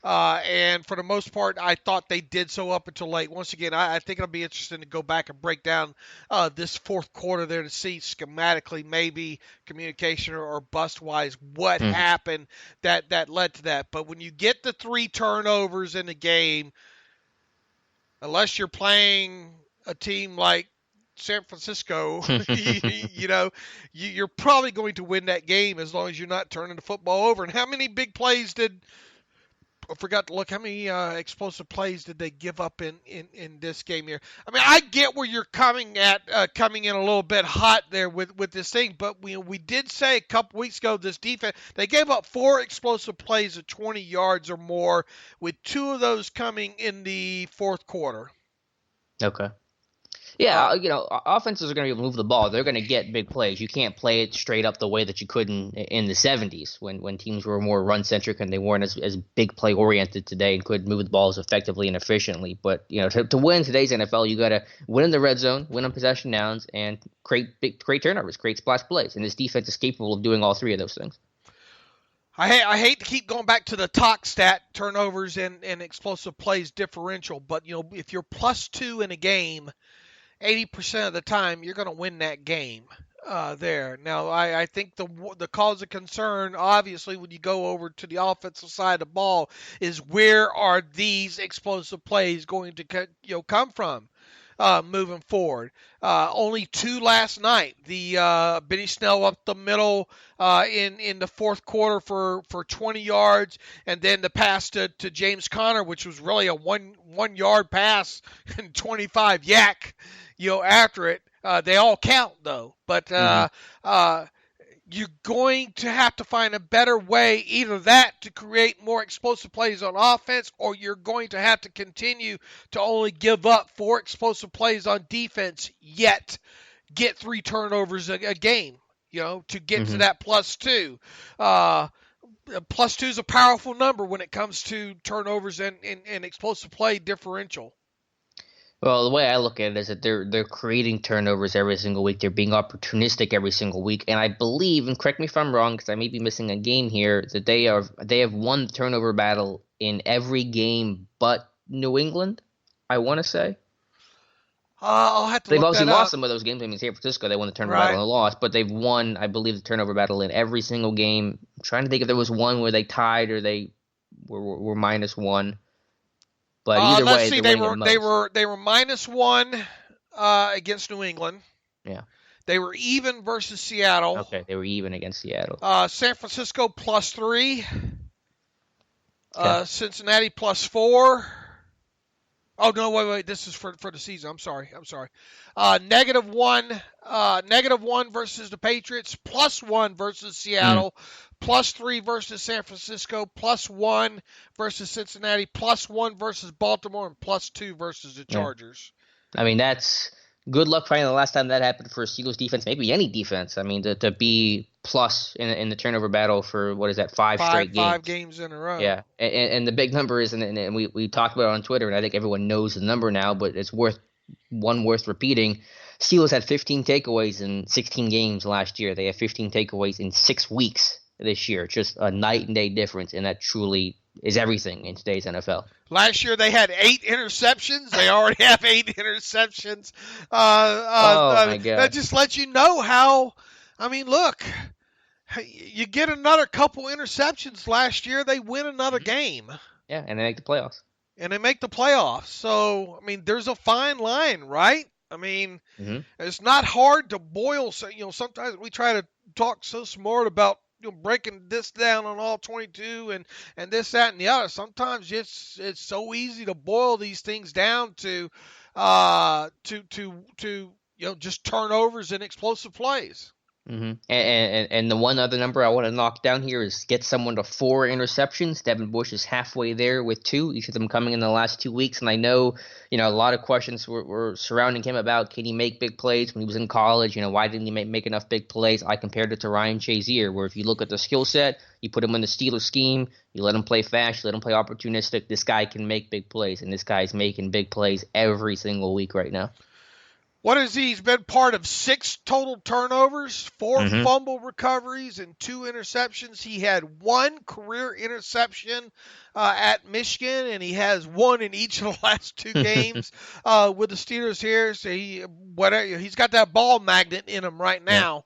And for the most part, I thought they did so up until late. Once again, I think it'll be interesting to go back and break down this fourth quarter there to see schematically, maybe communication or bust-wise, what happened that led to that. But when you get the 3 turnovers in the game, unless you're playing a team like San Francisco, you're probably going to win that game as long as you're not turning the football over. And how many big plays I forgot to look. How many explosive plays did they give up in this game here? I mean, I get where you're coming in a little bit hot there with this thing, but we did say a couple weeks ago this defense, they gave up 4 explosive plays of 20 yards or more, with 2 of those coming in the fourth quarter. Okay. Yeah, offenses are going to be able to move the ball. They're going to get big plays. You can't play it straight up the way that you could in the 70s when teams were more run-centric and they weren't as big play-oriented today and could move the ball as effectively and efficiently. But, to win today's NFL, you got to win in the red zone, win on possession downs, and create turnovers, create splash plays. And this defense is capable of doing all 3 of those things. I hate to keep going back to the talk stat, turnovers and explosive plays differential, but, if you're +2 in a game, 80% of the time, you're going to win that game there. Now, I think the cause of concern, obviously, when you go over to the offensive side of the ball, is where are these explosive plays going to come from moving forward? Only 2 last night. The Benny Snell up the middle in the fourth quarter for 20 yards, and then the pass to James Conner, which was really a one-yard pass and 25 yak. After it, they all count though. But you're going to have to find a better way, either that to create more explosive plays on offense, or you're going to have to continue to only give up 4 explosive plays on defense, yet get 3 turnovers a game. to get to that +2. +2 is a powerful number when it comes to turnovers and explosive play differential. Well, the way I look at it is that they're creating turnovers every single week. They're being opportunistic every single week, and I believe, and correct me if I'm wrong, because I may be missing a game here, that they have won the turnover battle in every game but New England. I want to say. I'll have to. They've look obviously that lost up. some of those games. I mean, San Francisco, they won the turnover battle and lost, but they've won, I believe, the turnover battle in every single game. I'm trying to think if there was one where they tied or they were -1. But either let's way, see, they were -1 against New England. Yeah. They were even versus Seattle. Okay, they were even against Seattle. San Francisco +3. Okay. Cincinnati +4. Oh no, wait. This is for the season. I'm sorry. -1 versus the Patriots, +1 versus Seattle, +3 versus San Francisco, +1 versus Cincinnati, +1 versus Baltimore, and +2 versus the Chargers. I mean, that's good luck finding the last time that happened for a Steelers defense, maybe any defense. I mean, to be plus in the turnover battle for, what is that, five straight games? 5 games in a row. Yeah, and the big number is, and we talked about it on Twitter, and I think everyone knows the number now, but it's worth repeating. Steelers had 15 takeaways in 16 games last year. They have 15 takeaways in 6 weeks this year. Just a night and day difference, and that truly is everything in today's NFL. Last year they had 8 interceptions. They already have 8 interceptions. My God. That just lets you know how. I mean, look, you get another couple interceptions last year, they win another game. Yeah, and they make the playoffs. So, I mean, there's a fine line, right? I mean, It's not hard to boil. So, sometimes we try to talk so smart about breaking this down on all 22 and this, that, and the other. Sometimes it's so easy to boil these things down to just turnovers and explosive plays. And the one other number I want to knock down here is get someone to 4 interceptions. Devin Bush is halfway there with 2, each of them coming in the last 2 weeks. And I know, a lot of questions were surrounding him about, can he make big plays when he was in college? Why didn't he make enough big plays? I compared it to Ryan Shazier, where if you look at the skill set, you put him in the Steelers scheme, you let him play fast, you let him play opportunistic. This guy can make big plays, and this guy's making big plays every single week right now. What is he? He's been part of 6 total turnovers, 4 fumble recoveries, and 2 interceptions. He had 1 career interception at Michigan, and he has 1 in each of the last 2 games with the Steelers here. So he's got that ball magnet in him right now.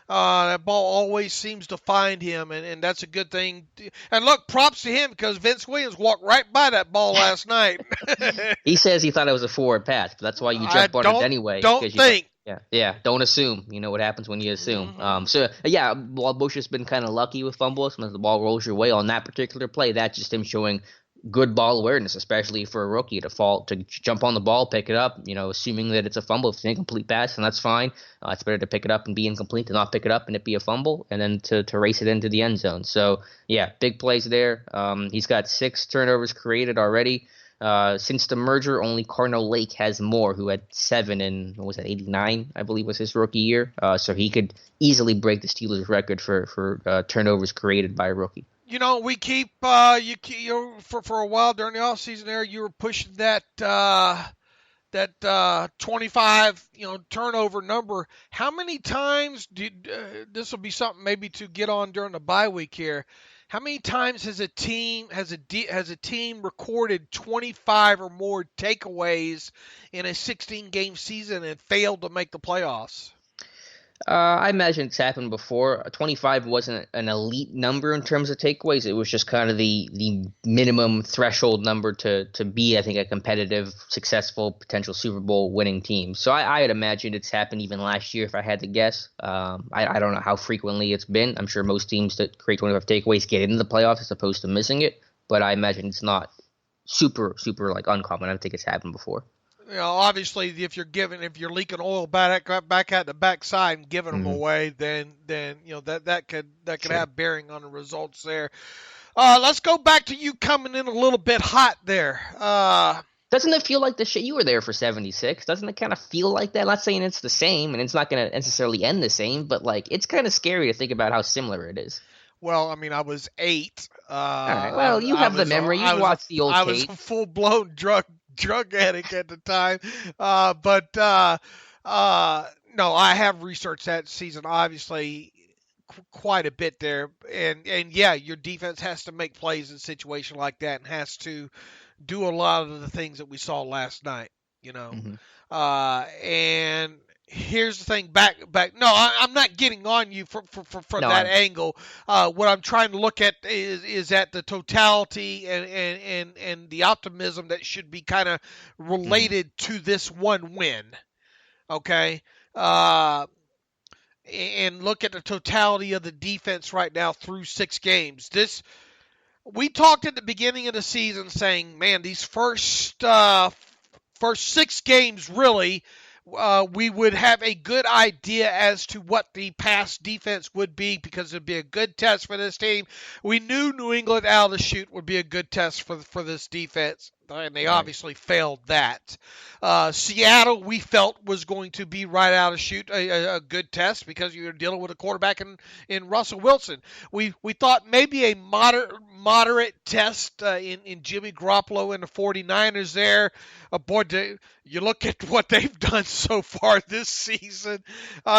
That ball always seems to find him, and that's a good thing. And look, props to him, because Vince Williams walked right by that ball last night. He says he thought it was a forward pass, but that's why you jump on it anyway. Don't think. Don't assume. You know what happens when you assume. While Bush has been kind of lucky with fumbles, when the ball rolls your way on that particular play, that's just him showing good ball awareness, especially for a rookie to jump on the ball, pick it up, assuming that it's a fumble. If it's an incomplete pass, and that's fine. It's better to pick it up and be incomplete than not pick it up and it be a fumble, and then to race it into the end zone. So, big plays there. He's got 6 turnovers created already. Since the merger, only Cardinal Lake has more, who had 7 in, 89, I believe was his rookie year. So he could easily break the Steelers record for turnovers created by a rookie. We keep for a while during the offseason there, you were pushing that 25 turnover number. How many times this will be something maybe to get on during the bye week here? How many times has a team recorded 25 or more takeaways in a 16-game season and failed to make the playoffs? I imagine it's happened before. 25 wasn't an elite number in terms of takeaways. It was just kind of the minimum threshold number to be, I think, a competitive, successful, potential Super Bowl winning team. So I had imagined it's happened even last year if I had to guess. I don't know how frequently it's been. I'm sure most teams that create 25 takeaways get into the playoffs as opposed to missing it. But I imagine it's not super, super uncommon. I don't think it's happened before. Obviously, if you're leaking oil back at the backside and giving them away, then that could have bearing on the results there. Let's go back to you coming in a little bit hot there. Doesn't it feel like the shit? You were there for 76. Doesn't it kind of feel like that? I'm not saying it's the same, and it's not going to necessarily end the same, but like it's kind of scary to think about how similar it is. Well, I mean, I was 8. All right. Well, you have the memory. You watched the old tape. I was a full-blown drug addict at the time. No, I have researched that season, obviously, quite a bit there. And yeah, your defense has to make plays in a situation like that and has to do a lot of the things that we saw last night, and here's the thing, back. No, I'm not getting on you from that angle. What I'm trying to look at is at the totality and the optimism that should be kind of related to this one win. Okay. And look at the totality of the defense right now through 6 games. We talked at the beginning of the season saying, man, these first 6 games really, we would have a good idea as to what the pass defense would be because it would be a good test for this team. We knew New England out of the chute would be a good test for this defense, and they obviously failed that. Seattle, we felt, was going to be right out of the chute a good test because you're dealing with a quarterback in Russell Wilson. We thought maybe a moderate test in Jimmy Garoppolo and the 49ers there. Boy, you look at what they've done so far this season,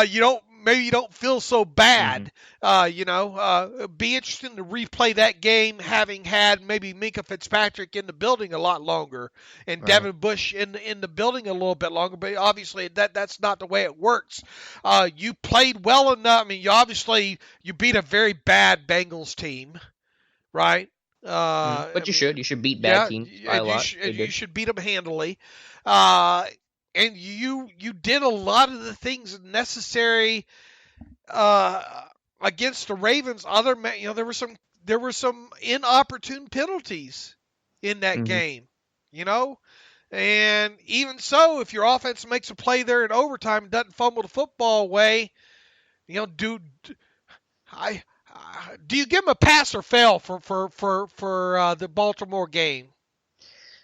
you don't feel so bad. Be interesting to replay that game, having had maybe Minka Fitzpatrick in the building a lot longer and Devin Bush in the building a little bit longer. But obviously that's not the way it works. You played well enough. I mean, you beat a very bad Bengals team, right? But you should beat bad teams by a lot. You should beat them handily. And you did a lot of the things necessary against the Ravens. There were some inopportune penalties in that game, and even so, if your offense makes a play there in overtime and doesn't fumble the football away, do you give them a pass or fail for the Baltimore game?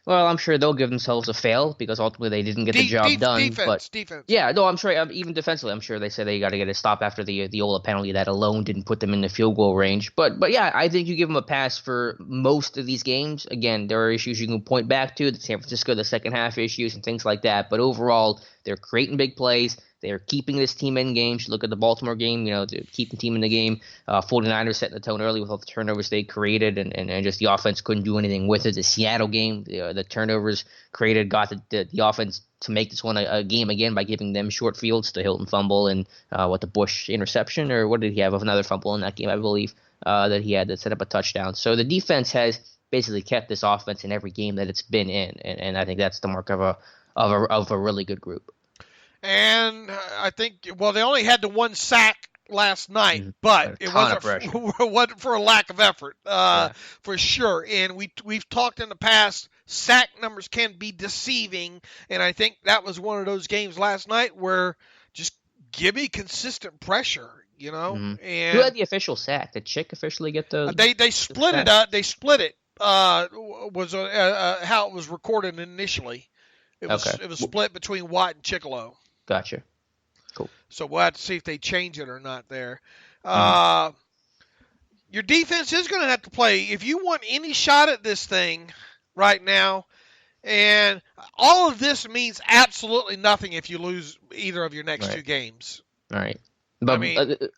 Well, I'm sure they'll give themselves a fail because ultimately they didn't get the job done. Defense. Yeah, no, I'm sure even defensively, I'm sure they said they got to get a stop after the Ola penalty. That alone didn't put them in the field goal range. But yeah, I think you give them a pass for most of these games. Again, there are issues you can point back to, the San Francisco, the second half issues and things like that. But overall, they're creating big plays. They're keeping this team in games. Look at the Baltimore game, they're keeping the team in the game. 49ers setting the tone early with all the turnovers they created, and just the offense couldn't do anything with it. The Seattle game, the turnovers created got the offense to make this one a game again by giving them short fields to Hilton fumble and the Bush interception, or what did he have of another fumble in that game, I believe, that he had that set up a touchdown. So the defense has basically kept this offense in every game that it's been in, and I think that's the mark of a really good group. And I think, they only had the 1 sack last night, but it wasn't for a lack of effort, for sure. And we've talked in the past, sack numbers can be deceiving, and I think that was one of those games last night where just give me consistent pressure, And who had the official sack? Did Chick officially get the? They split it up. They split it. Was how it was recorded initially. It was split between Watt and Chickalo. Gotcha. Cool. So we'll have to see if they change it or not there. Your defense is going to have to play. If you want any shot at this thing right now, and all of this means absolutely nothing if you lose either of your next 2 games. All right. But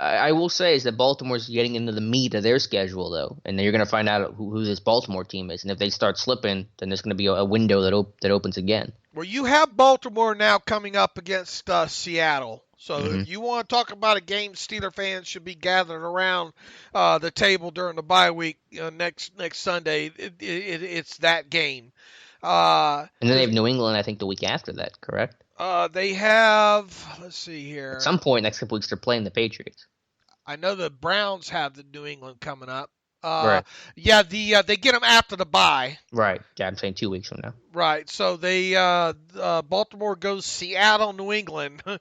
I will say is that Baltimore's getting into the meat of their schedule, though, and then you're going to find out who this Baltimore team is. And if they start slipping, then there's going to be a window that opens again. Well, you have Baltimore now coming up against Seattle. So if you want to talk about a game Steeler fans should be gathered around the table during the bye week next Sunday, it's that game. And then they have New England, I think, the week after that, correct? They have, let's see here. At some point next couple weeks, they're playing the Patriots. I know the Browns have the New England coming up. Right. Yeah, they get them after the bye. Right. Yeah, I'm saying 2 weeks from now. Right. So they Baltimore goes Seattle, New England. So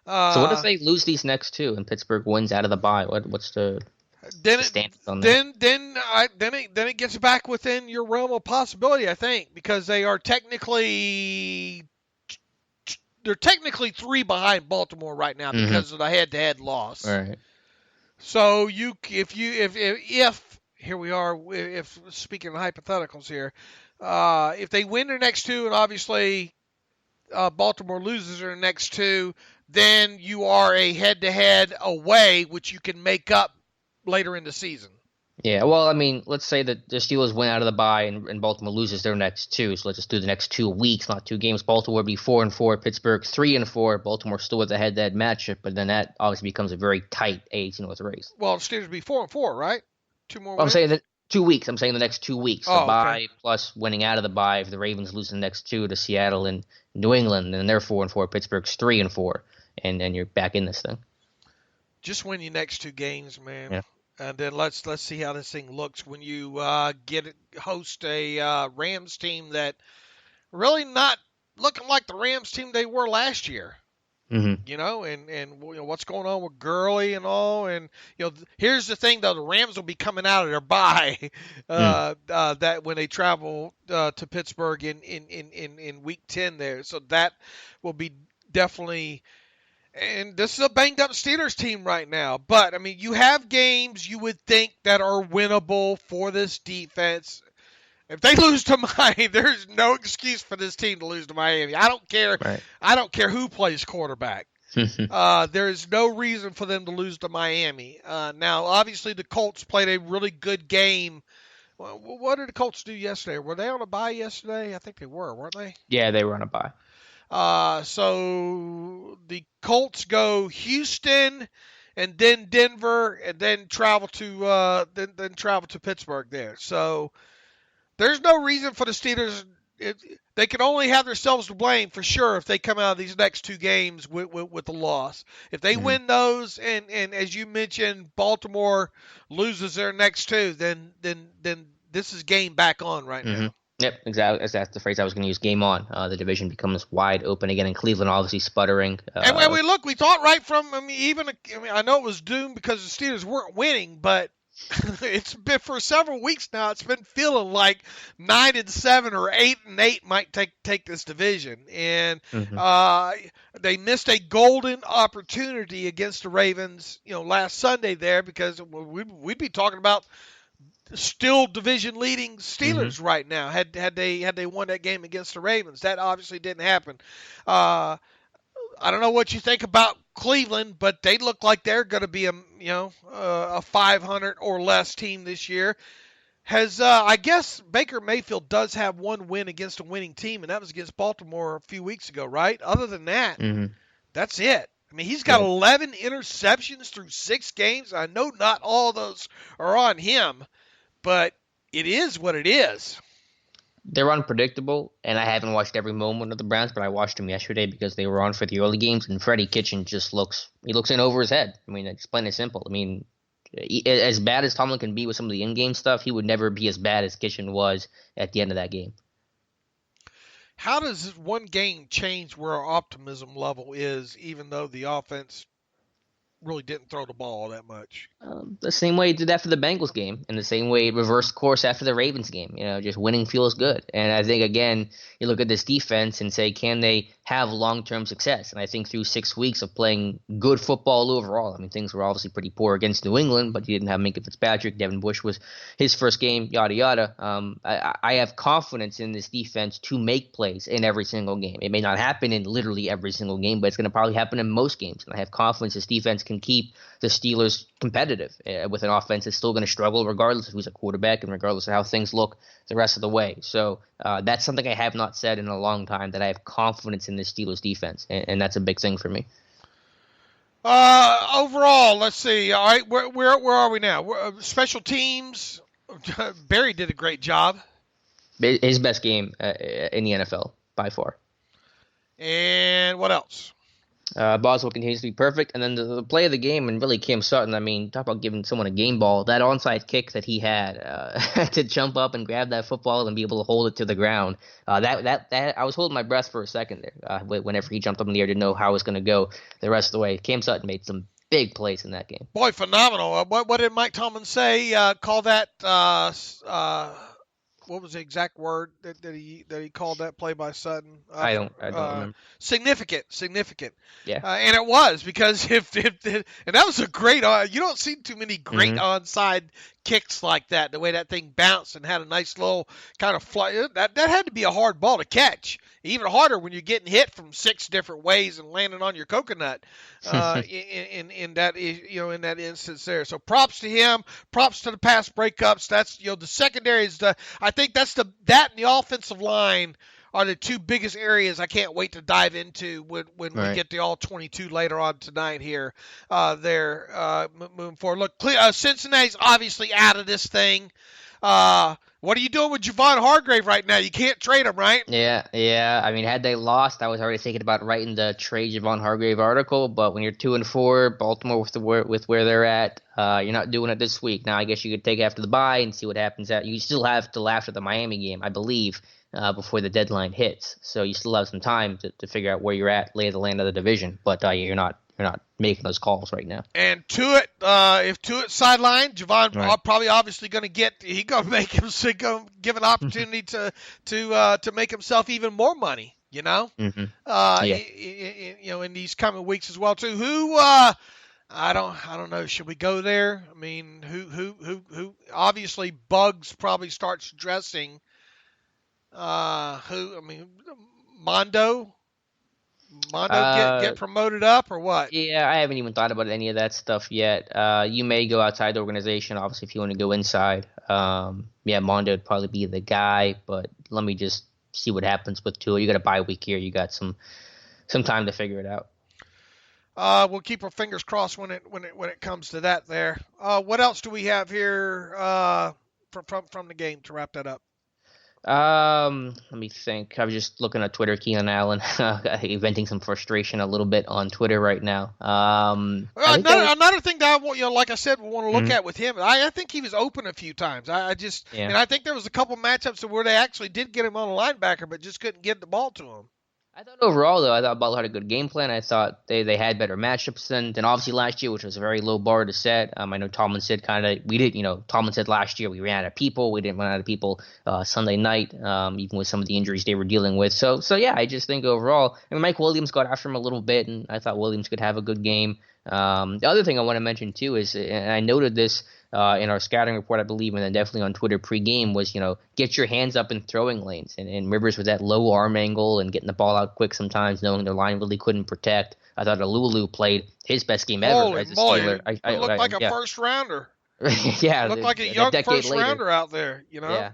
what if they lose these next 2 and Pittsburgh wins out of the bye? What's the? then stance on that. then it gets back within your realm of possibility, I think, because they're technically 3 behind Baltimore right now because of the head-to-head loss. Right. So if here we are, if speaking of hypotheticals here, if they win their next 2 and obviously Baltimore loses their next 2, then you are a head-to-head away, which you can make up later in the season. Yeah, well, I mean, let's say that the Steelers win out of the bye and Baltimore loses their next 2. So let's just do the next 2 weeks, not 2 games. Baltimore would be 4-4, Pittsburgh 3-4. Baltimore still with a head-to-head matchup, but then that obviously becomes a very tight AFC North race. Well, the Steelers would be 4-4, right? 2 more. I'm saying that 2 weeks. I'm saying the next 2 weeks. The bye okay. plus winning out of the bye. If the Ravens lose the next 2 to Seattle and New England, then they're 4-4. Pittsburgh's 3-4, and you're back in this thing. Just win your next 2 games, man. Yeah. And then let's see how this thing looks when you host a Rams team that really not looking like the Rams team they were last year. Mm-hmm. You know, and what's going on with Gurley and all, and here's the thing though, the Rams will be coming out of their bye that when they travel to Pittsburgh in week 10 there, so that will be definitely. And this is a banged-up Steelers team right now. But, I mean, you have games you would think that are winnable for this defense. If they lose to Miami, there's no excuse for this team to lose to Miami. I don't care. Right. I don't care who plays quarterback. There's no reason for them to lose to Miami. Now, obviously, the Colts played a really good game. What did the Colts do yesterday? Were they on a bye yesterday? I think they were, weren't they? Yeah, they were on a bye. So the Colts go Houston, and then Denver, and then travel to Pittsburgh there. So there's no reason for the Steelers. They can only have themselves to blame for sure if they come out of these next 2 games with a loss. If they win those, and as you mentioned, Baltimore loses their next 2, then this is game back on right now. Yep, exactly. That's the phrase I was going to use. Game on. The division becomes wide open again, and Cleveland obviously sputtering. And we thought right from. I know it was doomed because the Steelers weren't winning, but it's been for several weeks now. It's been feeling like 9-7 or 8-8 might take this division, and they missed a golden opportunity against the Ravens. Last Sunday there, because we'd be talking about still division leading Steelers right now had they won that game against the Ravens. That obviously didn't happen. I don't know what you think about Cleveland, but they look like they're going to be a 500 or less team this year. I guess Baker Mayfield does have 1 win against a winning team, and that was against Baltimore a few weeks ago, right? Other than that, that's it. I mean, he's got 11 interceptions through 6 games. I know not all of those are on him, but it is what it is. They're unpredictable, and I haven't watched every moment of the Browns, but I watched them yesterday because they were on for the early games, and Freddie Kitchen just looks in over his head. I mean, it's plain and simple. I mean, as bad as Tomlin can be with some of the in-game stuff, he would never be as bad as Kitchen was at the end of that game. How does one game change where our optimism level is, even though the offense really didn't throw the ball all that much? The same way it did after the Bengals game, and the same way it reversed course after the Ravens game. Just winning feels good. And I think, again, you look at this defense and say, can they have long-term success? And I think through 6 weeks of playing good football overall, I mean, things were obviously pretty poor against New England, but you didn't have Minkah Fitzpatrick. Devin Bush was his first game, yada, yada. I have confidence in this defense to make plays in every single game. It may not happen in literally every single game, but it's going to probably happen in most games. And I have confidence this defense can keep the Steelers competitive with an offense that's still going to struggle regardless of who's a quarterback and regardless of how things look the rest of the way. So that's something I have not said in a long time, that I have confidence in this Steelers defense, and that's a big thing for me. Overall, let's see. All right, where are we now? Special teams. Barry did a great job. His best game in the NFL by far. And what else? Boswell continues to be perfect. And then the play of the game, and really Cam Sutton, I mean, talk about giving someone a game ball. That onside kick that he had to jump up and grab that football and be able to hold it to the ground. That I was holding my breath for a second there whenever he jumped up in the air to know how it was going to go the rest of the way. Cam Sutton made some big plays in that game. Boy, phenomenal. What did Mike Tomlin say? Call that what was the exact word that he called that play by Sutton? I don't remember. Significant. Yeah. And it was, because if and that was a great. You don't see too many great onside kicks like that. The way that thing bounced and had a nice little kind of fly. That had to be a hard ball to catch. Even harder when you're getting hit from 6 different ways and landing on your coconut. In that in that instance there. So props to him. Props to the pass breakups. That's the secondary is I think that and the offensive line are the 2 biggest areas I can't wait to dive into when we get to all 22 later on tonight here. Moving forward. Look, Cincinnati's obviously out of this thing. What are you doing with Javon Hargrave right now? You can't trade him, right? Yeah. I mean, had they lost, I was already thinking about writing the trade Javon Hargrave article. But when you're 2-4, Baltimore with where they're at, you're not doing it this week. Now, I guess you could take after the bye and see what happens. You still have till after the Miami game, I believe, before the deadline hits. So you still have some time to figure out where you're at, lay the land of the division. But you're not making those calls right now. And if Tuitt's sidelined, Javon probably obviously going to give an opportunity to make himself even more money. In these coming weeks as well too. Who I don't know. Should we go there? I mean, who obviously Bugs probably starts dressing. Mondo get promoted up or what? Yeah, I haven't even thought about any of that stuff yet. You may go outside the organization, obviously, if you want to go inside. Mondo would probably be the guy, but let me just see what happens with Tua. You got a bye week here. You got some time to figure it out. We'll keep our fingers crossed when it comes to that there. What else do we have here from the game to wrap that up? Let me think. I was just looking at Twitter. Keenan Allen venting some frustration a little bit on Twitter right now. Another thing that like I said, we want to look at with him. I think he was open a few times. And I think there was a couple matchups where they actually did get him on a linebacker, but just couldn't get the ball to him. I thought overall, though, Butler had a good game plan. I thought they had better matchups than obviously last year, which was a very low bar to set. I know Tomlin said Tomlin said last year we ran out of people. We didn't run out of people Sunday night, even with some of the injuries they were dealing with. So yeah, I just think overall, Mike Williams got after him a little bit, and I thought Williams could have a good game. The other thing I want to mention, too, is, and I noted this in our scouting report, I believe, and then definitely on Twitter pregame, was, get your hands up in throwing lanes. And Rivers with that low arm angle and getting the ball out quick sometimes, knowing their line really couldn't protect. I thought Alulu played his best game ever as a Steeler. It looked like a first rounder. Yeah. Looked like a young first rounder out there, Yeah.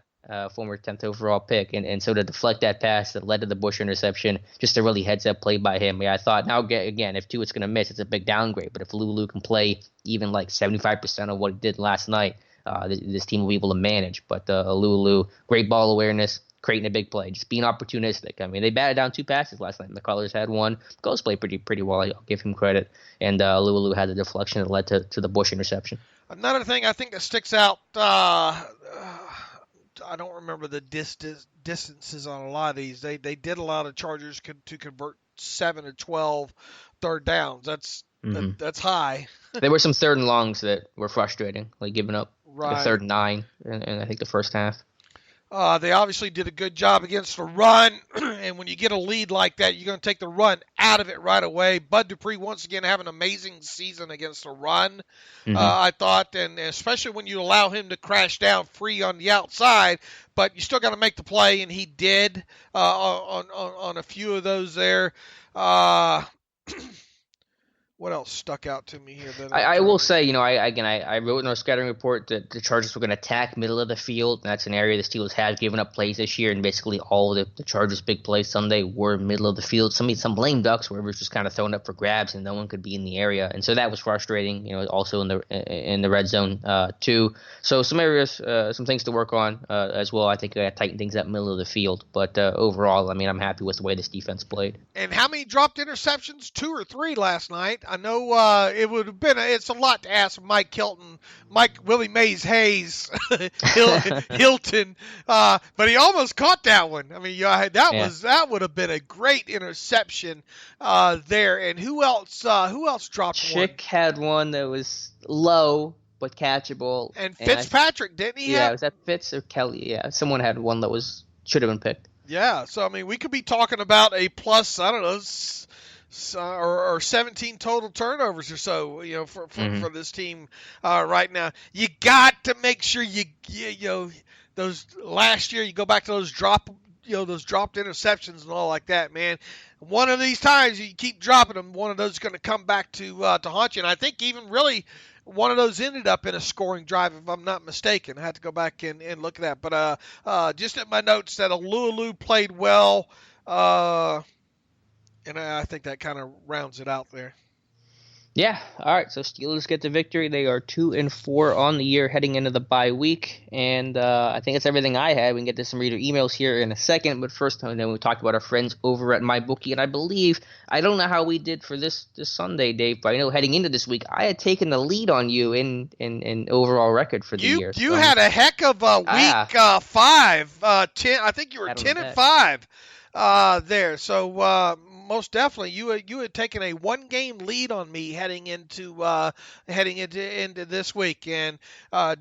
Former 10th overall pick, and so to deflect that pass that led to the Bush interception, just a really heads-up play by him. I thought, now again, if Tuitt's going to miss, it's a big downgrade, but if Lulu can play even like 75% of what he did last night, this team will be able to manage. But Lulu, great ball awareness, creating a big play, just being opportunistic. They batted down 2 passes last night. McCullers had one. Ghost played pretty well, I'll give him credit, and Lulu had the deflection that led to the Bush interception. Another thing I think that sticks out, I don't remember the distances on a lot of these. They did allow the Chargers to convert 7 to 12 third downs. That's high. There were some 3rd and longs that were frustrating, like giving up the 3rd and 9 in I think the first half. They obviously did a good job against the run, and when you get a lead like that, you're going to take the run out of it right away. Bud Dupree, once again, have an amazing season against the run, I thought, and especially when you allow him to crash down free on the outside, but you still got to make the play, and he did on a few of those there. What else stuck out to me here? I will say, I wrote in our scouting report that the Chargers were going to attack middle of the field. And that's an area the Steelers have given up plays this year, and basically all of the Chargers' big plays Sunday were middle of the field. Some lame ducks where it was just kind of thrown up for grabs and no one could be in the area, and so that was frustrating. Also in the red zone too. So some areas, some things to work on as well. I think I got to tighten things up middle of the field, but overall, I'm happy with the way this defense played. And how many dropped interceptions? 2 or 3 last night. I know it would have been. It's a lot to ask Willie Mays Hayes, Hilton, but he almost caught that one. I mean, that would have been a great interception there. And who else dropped one? Schick had one that was low but catchable. And Fitzpatrick, didn't he? Yeah, was that Fitz or Kelly? Yeah, someone had one that should have been picked. Yeah, so I mean, we could be talking about a plus, I don't know, or 17 total turnovers or so, for this team right now. You got to make sure you those last year. You go back to those dropped interceptions and all like that, man. One of these times you keep dropping them, one of those is going to come back to haunt you. And I think even really one of those ended up in a scoring drive, if I'm not mistaken. I had to go back and look at that. But just at my notes that Alualu played well, and I think that kind of rounds it out there. Yeah. All right. So Steelers get the victory. They are 2-4 on the year heading into the bye week. And I think that's everything I had. We can get to some reader emails here in a second. But first, then we talked about our friends over at MyBookie. And I don't know how we did for this Sunday, Dave, but I know heading into this week, I had taken the lead on you in overall record for the year. You had a heck of a week 5. 10. I think you were 10-5 there. So most definitely, you had taken a 1-game lead on me heading into this week. And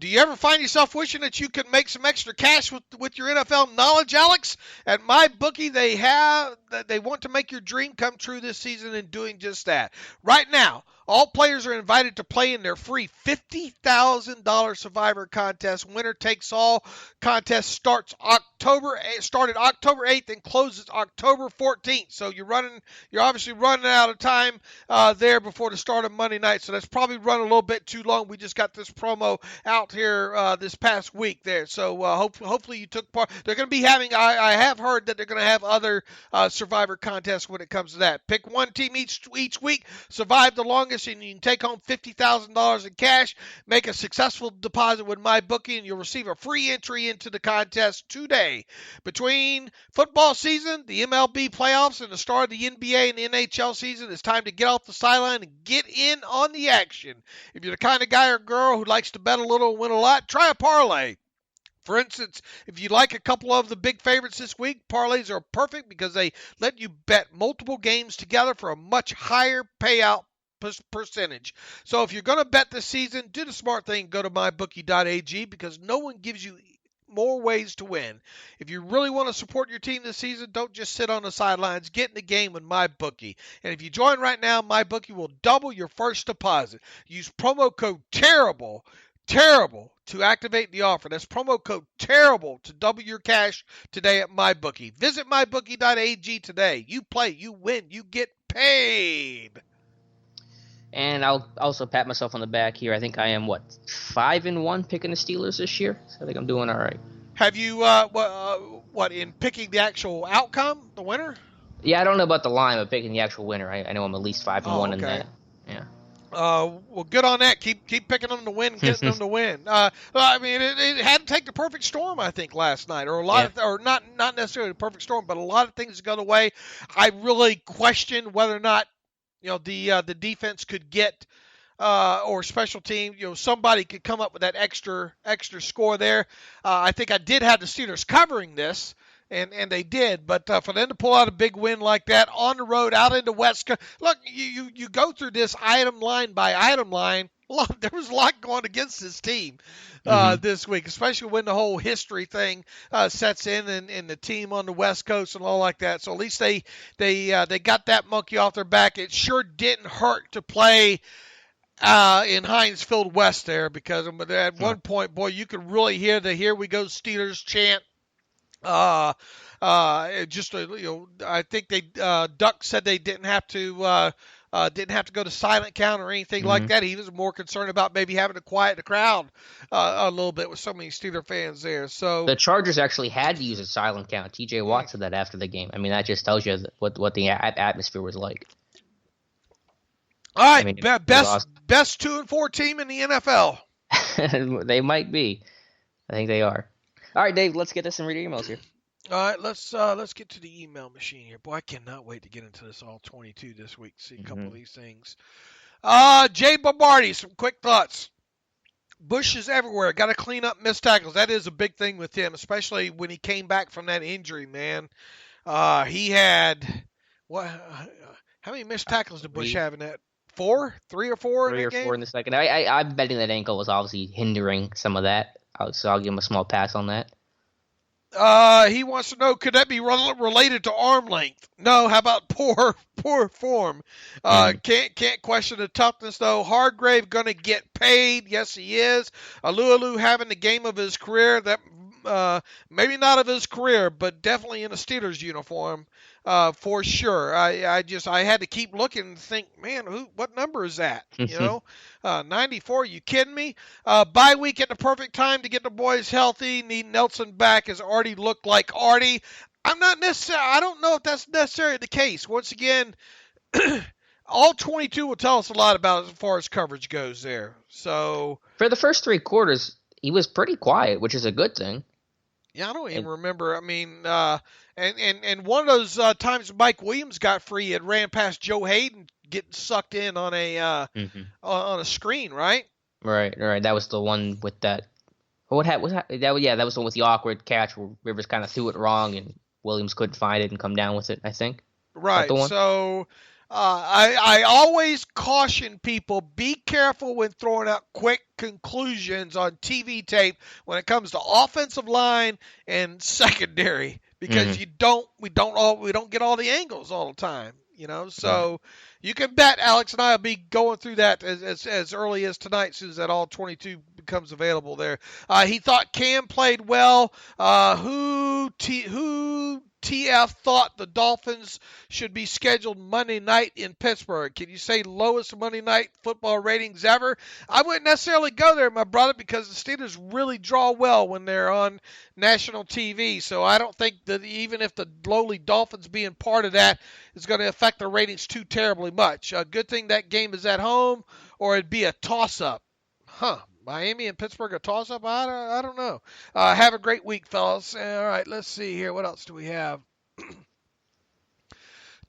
do you ever find yourself wishing that you could make some extra cash with your NFL knowledge, Alex? At MyBookie, they want to make your dream come true this season in doing just that. Right now, all players are invited to play in their free $50,000 Survivor contest. Winner takes all contest started October 8th and closes October 14th. So you're obviously running out of time there before the start of Monday night. So that's probably run a little bit too long. We just got this promo out here this past week there. So hopefully you took part. They're going to be having. I have heard that they're going to have other Survivor contests when it comes to that. Pick one team each week. Survive the longest. And you can take home $50,000 in cash, make a successful deposit with MyBookie, and you'll receive a free entry into the contest today. Between football season, the MLB playoffs, and the start of the NBA and the NHL season, it's time to get off the sideline and get in on the action. If you're the kind of guy or girl who likes to bet a little and win a lot, try a parlay. For instance, if you like a couple of the big favorites this week, parlays are perfect because they let you bet multiple games together for a much higher payout percentage. So if you're going to bet this season, do the smart thing, go to mybookie.ag because no one gives you more ways to win. If you really want to support your team this season, don't just sit on the sidelines. Get in the game with MyBookie. And if you join right now, MyBookie will double your first deposit. Use promo code TERRIBLE to activate the offer. That's promo code TERRIBLE to double your cash today at MyBookie. Visit mybookie.ag today. You play, you win, you get paid. And I'll also pat myself on the back here. I think I am 5-1 picking the Steelers this year. So I think I'm doing all right. Have you in picking the actual outcome, the winner? Yeah, I don't know about the line, but picking the actual winner, I know I'm at least 5-1 in that. Yeah. Well, good on that. Keep picking them to win, getting them to win. I mean, it had to take the perfect storm, I think, last night, or not necessarily the perfect storm, but a lot of things got away. I really questioned whether or not the defense could get or special team, somebody could come up with that extra score there. I think I did have the Steelers covering this, and they did. But for them to pull out a big win like that on the road out into West Coast, look, you go through this item line by item line. There was a lot going against this team this week, especially when the whole history thing sets in and the team on the West Coast and all like that. So at least they got that monkey off their back. It sure didn't hurt to play in Heinz Field West there because at one point, boy, you could really hear the "Here we go Steelers" chant. I think Duck said they didn't have to go to silent count or anything like that. He was more concerned about maybe having to quiet the crowd a little bit with so many Steeler fans there. So the Chargers actually had to use a silent count. TJ Watt said that after the game. I mean, that just tells you what the atmosphere was like. All right, best 2-4 team in the NFL. They might be. I think they are. All right, Dave, let's get to some reader emails here. All right, let's get to the email machine here. Boy, I cannot wait to get into this all 22 this week. See a couple of these things Jay Bombardi, some quick thoughts. Bush is everywhere. Got to clean up missed tackles. That is a big thing with him, especially when he came back from that injury, man. He had what? How many missed tackles did Bush have in that? 4? 3 or 4 in that game? 3 or 4 in the second. I'm betting that ankle was obviously hindering some of that. So I'll give him a small pass on that. He wants to know, could that be related to arm length? No. How about poor form? Can't question the toughness though. Hargrave gonna get paid. Yes, he is. Alualu having the game of his career. That maybe not of his career, but definitely in a Steelers uniform. For sure. I had to keep looking and think, man, what number is that? 94. You kidding me? Bye week at the perfect time to get the boys healthy. Need Nelson back as Artie looked like Artie. I don't know if that's necessarily the case. Once again, all 22 will tell us a lot about as far as coverage goes there. So for the first 3 quarters, he was pretty quiet, which is a good thing. Yeah, I don't even remember. I mean, and one of those times Mike Williams got free, it ran past Joe Hayden getting sucked in on a on a screen, right? Right. That was the one with that. What was that? Yeah, that was the one with the awkward catch where Rivers kind of threw it wrong and Williams couldn't find it and come down with it, I think. Right. So I always caution people, be careful when throwing out quick conclusions on TV tape when it comes to offensive line and secondary, because we don't get all the angles all the time, So you can bet Alex and I will be going through that as early as tonight, as soon as that all 22 becomes available there. He thought Cam played well. Who TF thought the Dolphins should be scheduled Monday night in Pittsburgh? Can you say lowest Monday night football ratings ever? I wouldn't necessarily go there, my brother, because the Steelers really draw well when they're on national TV. So I don't think that even if the lowly Dolphins being part of that is going to affect the ratings too terribly much. Good thing that game is at home, or it'd be a toss-up. Miami and Pittsburgh a toss-up? I don't know. Have a great week, fellas. All right, let's see here. What else do we have?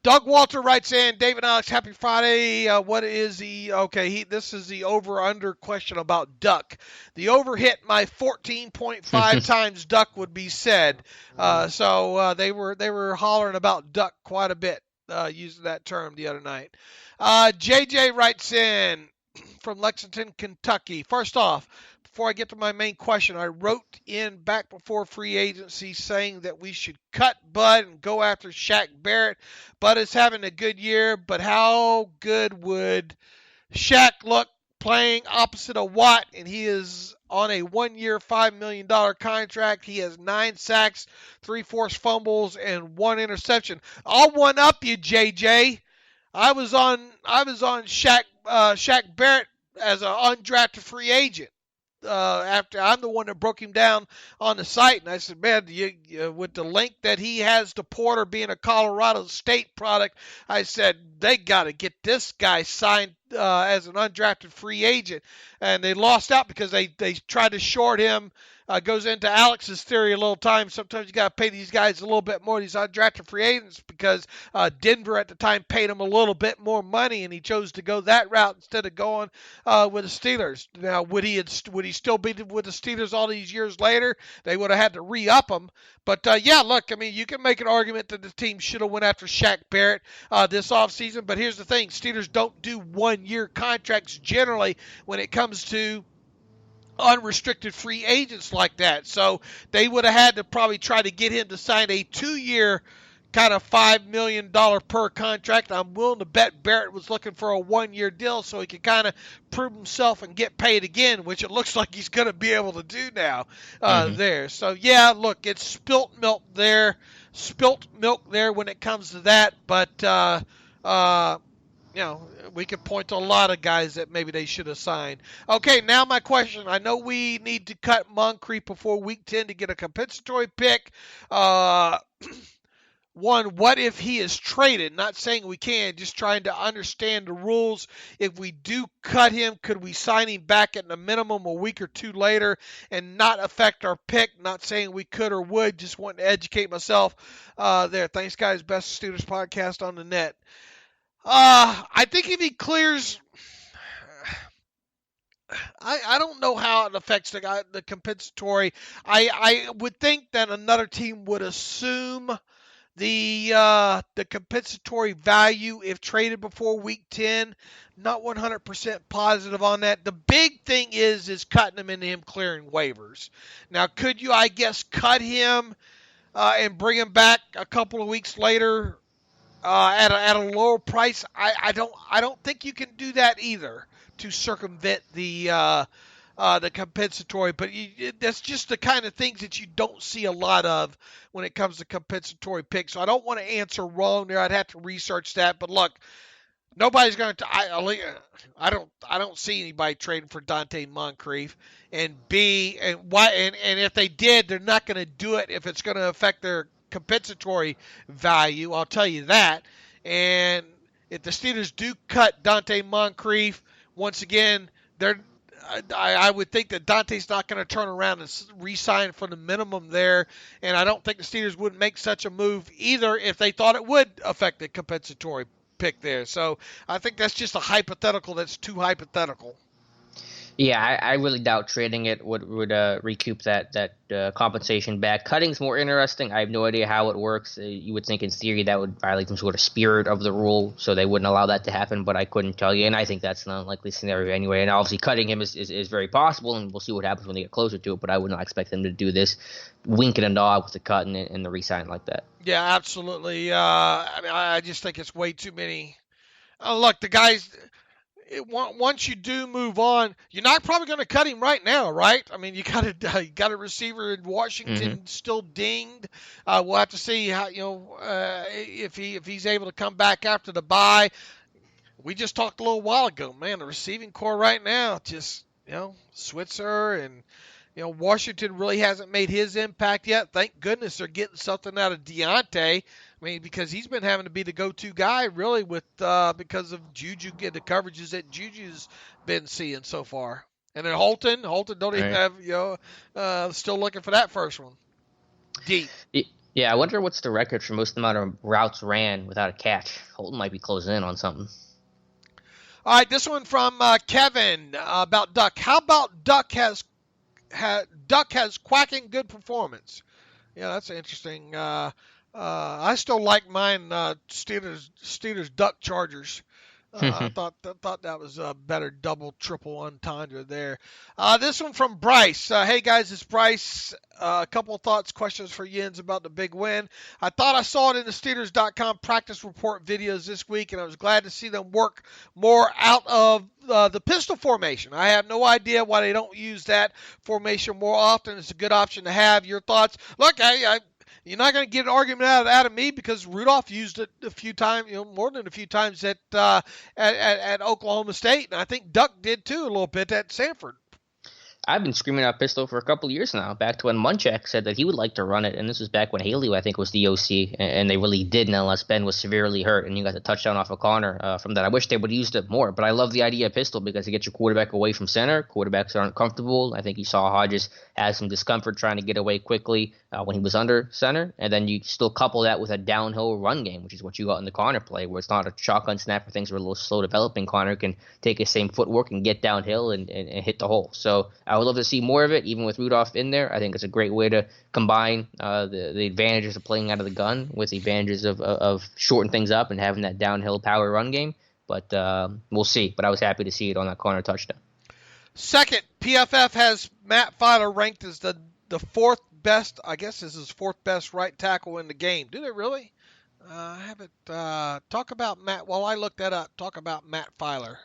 Doug Walter writes in, David Alex, happy Friday. What is this is the over-under question about Duck. The over hit my 14.5 times Duck would be said. So they were hollering about Duck quite a bit, using that term the other night. JJ writes in from Lexington, Kentucky. First off, before I get to my main question, I wrote in back before free agency saying that we should cut Bud and go after Shaq Barrett. Bud is having a good year, but how good would Shaq look playing opposite of Watt? And he is on a 1-year, $5 million contract. He has 9 sacks, 3 forced fumbles, and 1 interception. I'll one-up you, JJ. I was on Shaq Barrett as an undrafted free agent. After I'm the one that broke him down on the site, and I said, man, with the link that he has to Porter being a Colorado State product, I said they got to get this guy signed as an undrafted free agent, and they lost out because they tried to short him. Goes into Alex's theory a little time. Sometimes you got to pay these guys a little bit more, these undrafted free agents, because Denver at the time paid him a little bit more money, and he chose to go that route instead of going with the Steelers. Now, would he still be with the Steelers all these years later? They would have had to re-up him. But, look, I mean, you can make an argument that the team should have went after Shaq Barrett this offseason. But here's the thing. Steelers don't do 1-year contracts generally when it comes to unrestricted free agents like that. So they would have had to probably try to get him to sign a 2-year kind of $5 million per contract. I'm willing to bet Barrett was looking for a 1-year deal so he could kind of prove himself and get paid again, which it looks like he's going to be able to do now there. So, yeah, look, it's spilt milk there when it comes to that. But, we could point to a lot of guys that maybe they should have signed. Okay, now my question. I know we need to cut Moncrief before week 10 to get a compensatory pick. One, what if he is traded? Not saying we can, just trying to understand the rules. If we do cut him, could we sign him back at the minimum a week or 2 later and not affect our pick? Not saying we could or would, just wanting to educate myself there. Thanks, guys. Best Steelers podcast on the net. I think if he clears I don't know how it affects the compensatory. I would think that another team would assume the compensatory value if traded before week 10. Not 100% positive on that. The big thing is cutting him and him clearing waivers. Now, could you, I guess, cut him and bring him back a couple of weeks later at a lower price? I don't think you can do that either to circumvent the compensatory, but that's just the kind of things that you don't see a lot of when it comes to compensatory picks. So I don't want to answer wrong there. I'd have to research that. But look, nobody's going to. I don't see anybody trading for Dante Moncrief. And and if they did, they're not going to do it if it's going to affect their compensatory value. I'll tell you that. And if the Steelers do cut Dante Moncrief, once again, I would think that Dante's not going to turn around and re-sign for the minimum there, and I don't think the Steelers would make such a move either if they thought it would affect the compensatory pick there. So I think that's just a hypothetical that's too hypothetical. Yeah, I really doubt trading it would recoup that compensation back. Cutting's more interesting. I have no idea how it works. You would think in theory that would violate some sort of spirit of the rule, so they wouldn't allow that to happen, but I couldn't tell you, and I think that's an unlikely scenario anyway. And obviously cutting him is very possible, and we'll see what happens when they get closer to it, but I would not expect them to do this wink and a nod with the cut and the re-sign like that. Yeah, absolutely. I just think it's way too many. Look, the guys... once you do move on, you're not probably going to cut him right now, right? I mean, you got a receiver in Washington still dinged. We'll have to see how if he's able to come back after the bye. We just talked a little while ago, man. The receiving core right now, just Switzer and Washington really hasn't made his impact yet. Thank goodness they're getting something out of Deontay. I mean, because he's been having to be the go-to guy really because of Juju getting the coverages that Juju's been seeing so far. And then Holton don't even have still looking for that first one. Deep. Yeah, I wonder what's the record for most amount of routes ran without a catch. Holton might be closing in on something. All right, this one from Kevin about Duck. How about Duck has quacking good performance? Yeah, that's interesting. I still like mine Steelers Duck Chargers. I thought that was a better double, triple entendre there. This one from Bryce. Hey, guys, it's Bryce. A couple of thoughts, questions for Jens about the big win. I thought I saw it in the Steelers.com practice report videos this week, and I was glad to see them work more out of the pistol formation. I have no idea why they don't use that formation more often. It's a good option to have. Your thoughts? Look, you're not going to get an argument out of me because Rudolph used it a few times, more than a few times at Oklahoma State, and I think Duck did too a little bit at Sanford. I've been screaming out pistol for a couple of years now, back to when Munchak said that he would like to run it, and this was back when Haley, I think, was the OC, and they really didn't unless Ben was severely hurt, and you got the touchdown off a corner from that. I wish they would have used it more, but I love the idea of pistol because it gets your quarterback away from center. Quarterbacks aren't comfortable. I think you saw Hodges had some discomfort trying to get away quickly when he was under center, and then you still couple that with a downhill run game, which is what you got in the corner play, where it's not a shotgun snap where things are a little slow developing. Corner can take his same footwork and get downhill and hit the hole. So I would love to see more of it, even with Rudolph in there. I think it's a great way to combine the advantages of playing out of the gun with the advantages of shorting things up and having that downhill power run game. But we'll see. But I was happy to see it on that corner touchdown. Second, PFF has Matt Filer ranked as the fourth best, I guess this is fourth best right tackle in the game. Do they really? I haven't. Talk about Matt. While I look that up, talk about Matt Filer.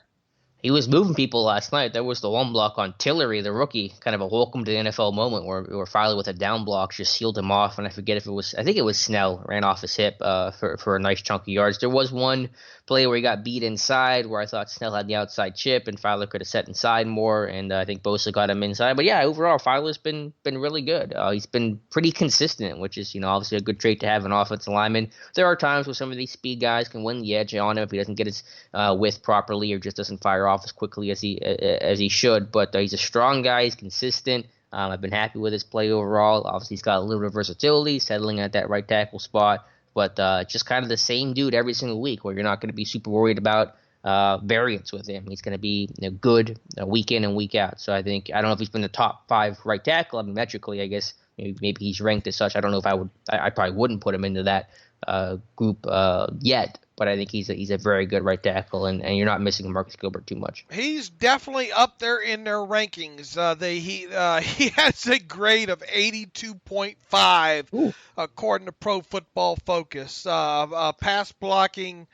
He was moving people last night. There was the one block on Tillery, the rookie, kind of a welcome to the NFL moment where Filer with a down block just sealed him off. And I forget if it was, I think it was Snell, ran off his hip for a nice chunk of yards. There was one play where he got beat inside where I thought Snell had the outside chip and Filer could have set inside more. And I think Bosa got him inside. But yeah, overall, Filer's been really good. He's been pretty consistent, which is, obviously a good trait to have an offensive lineman. There are times where some of these speed guys can win the edge on him if he doesn't get his width properly or just doesn't fire off as quickly as he should, but he's a strong guy. He's consistent. I've been happy with his play overall. Obviously, he's got a little bit of versatility, settling at that right tackle spot, but just kind of the same dude every single week, where you're not going to be super worried about variance with him. He's going to be good week in and week out. So I don't know if he's been the top 5 right tackle. I mean, metrically, I guess maybe he's ranked as such. I don't know if I probably wouldn't put him into that group yet. But I think he's a very good right tackle, and you're not missing Marcus Gilbert too much. He's definitely up there in their rankings. He has a grade of 82.5 according to Pro Football Focus. Pass blocking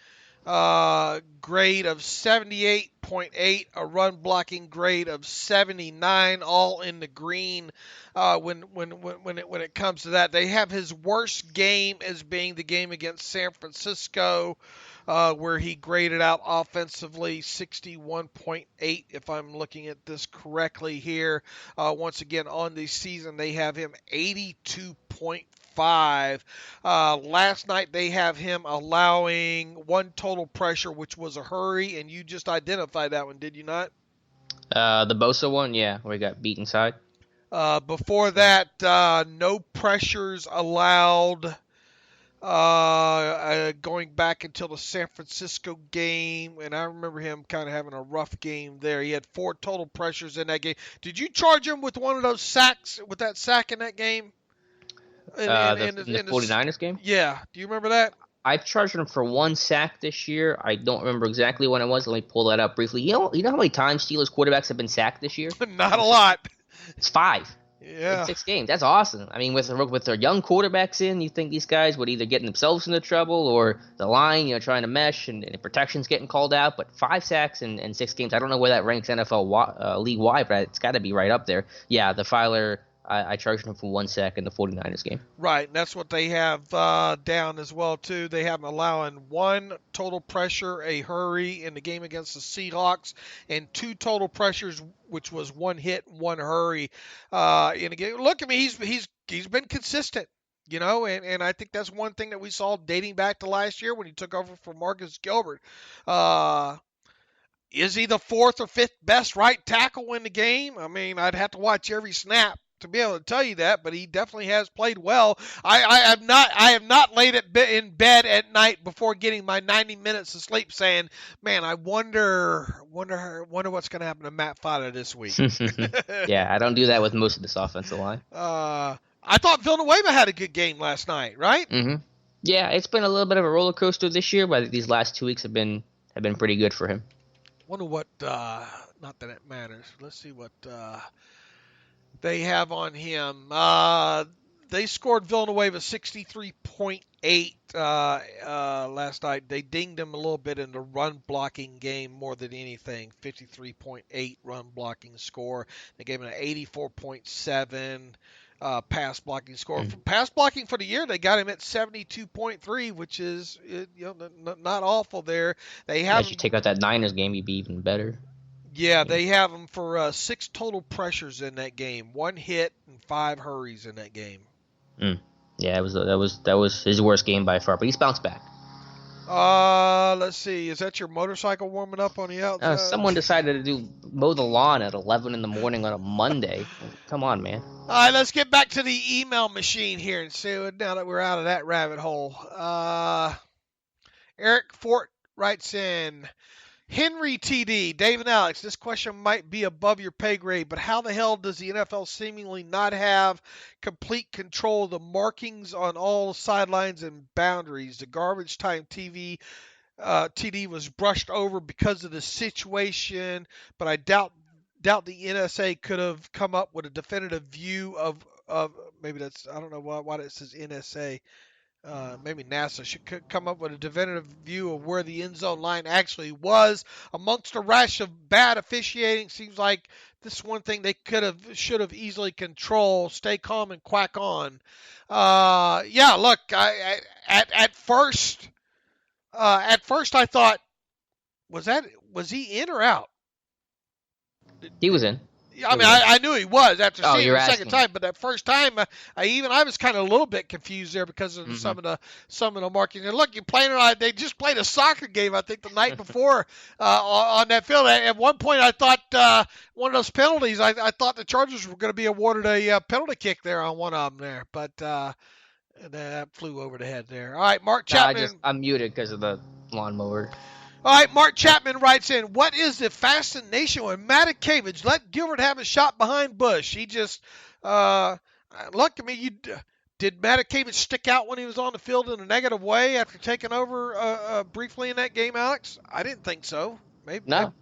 grade of 78.8, a run blocking grade of 79, all in the green. When it comes to that, they have his worst game as being the game against San Francisco, where he graded out offensively 61.8, if I'm looking at this correctly here. Once again, on the season, they have him 82.5. Last night they have him allowing 1 total pressure, which was a hurry, and you just identified that one, did you not? The Bosa one, yeah, where he got beat inside. Before that, no pressures allowed. Going back until the San Francisco game, and I remember him kind of having a rough game there. He had 4 total pressures in that game. Did you charge him with one of those sacks, with that sack in that game? In the 49ers game? Yeah. Do you remember that? I've charged him for 1 sack this year. I don't remember exactly when it was. Let me pull that up briefly. You know how many times Steelers quarterbacks have been sacked this year? Not a lot. It's 5. Yeah. In 6 games. That's awesome. I mean, with their young quarterbacks in, you think these guys would either get themselves into trouble or the line, trying to mesh and protection's getting called out. But 5 sacks in 6 games. I don't know where that ranks NFL league-wide, but it's got to be right up there. Yeah, the Filer, I charged him for 1 sack in the 49ers game. Right, and that's what they have down as well, too. They have him allowing 1 total pressure, a hurry in the game against the Seahawks, and 2 total pressures, which was 1 hit, 1 hurry in a game. Look, I mean, he's been consistent, and I think that's one thing that we saw dating back to last year when he took over for Marcus Gilbert. Is he the 4th or 5th best right tackle in the game? I mean, I'd have to watch every snap to be able to tell you that, but he definitely has played well. I have not laid in bed at night before getting my 90 minutes of sleep saying, man, I wonder what's going to happen to Matt Fada this week. Yeah, I don't do that with most of this offensive line. I thought Villanueva had a good game last night, right? Mm-hmm. Yeah, it's been a little bit of a roller coaster this year, but these last 2 weeks have been pretty good for him. Wonder what, not that it matters. Let's see what they have on him. They scored Villanueva 63.8 last night. They dinged him a little bit in the run blocking game more than anything. 53.8 run blocking score. They gave him an 84.7 pass blocking score. Mm-hmm. For pass blocking for the year, they got him at 72.3, which is not awful there. They have. If you take out that Niners game, he'd be even better. Yeah, they have him for 6 total pressures in that game, 1 hit and 5 hurries in that game. Yeah, that was his worst game by far, but he's bounced back. Let's see. Is that your motorcycle warming up on the outside? Someone decided to mow the lawn at 11 in the morning on a Monday. Come on, man. All right, let's get back to the email machine here and see now that we're out of that rabbit hole. Eric Fort writes in, Henry TD, Dave and Alex, this question might be above your pay grade, but how the hell does the NFL seemingly not have complete control of the markings on all sidelines and boundaries? The garbage time TD was brushed over because of the situation, but I doubt the NSA could have come up with a definitive view of maybe that's, I don't know why it says NSA. Maybe NASA should come up with a definitive view of where the end zone line actually was. Amongst a rash of bad officiating, seems like this is one thing they should have easily controlled. Stay calm and quack on. Yeah, look, at first I thought, was he in or out? He was in. I mean, I knew he was after seeing him the second asking. time, but that first time, I was kind of a little bit confused there because of some of the marking. And look, they just played a soccer game, I think, the night before on that field. At one point, I thought one of those penalties, I thought the Chargers were going to be awarded a penalty kick there on one of them there, but that flew over the head there. All right, Mark Chapman. I'm muted because of the lawnmower. All right, Mark Chapman writes in, what is the fascination with Matakevich? Let Gilbert have a shot behind Bush. He just, look, I mean, did Matakevich stick out when he was on the field in a negative way after taking over briefly in that game, Alex? I didn't think so. Maybe. No.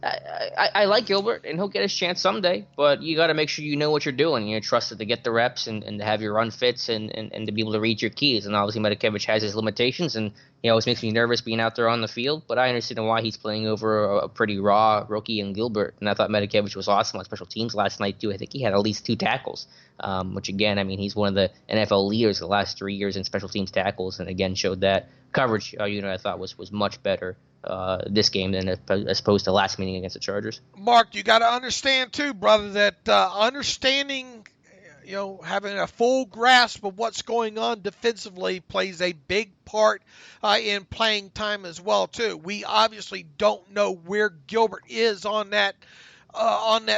I like Gilbert, and he'll get his chance someday, but you got to make sure you know what you're doing. You trust it to get the reps and to have your run fits and to be able to read your keys. And obviously, Matakevich has his limitations, and he always makes me nervous being out there on the field, but I understand why he's playing over a pretty raw rookie in Gilbert. And I thought Matakevich was awesome on special teams last night, too. I think he had at least 2 tackles, which, again, I mean, he's one of the NFL leaders the last 3 years in special teams tackles, and again, showed that coverage I thought was much better this game than as opposed to last meeting against the Chargers. Mark, you got to understand too, brother, that understanding, having a full grasp of what's going on defensively plays a big part in playing time as well too. We obviously don't know where Gilbert is on that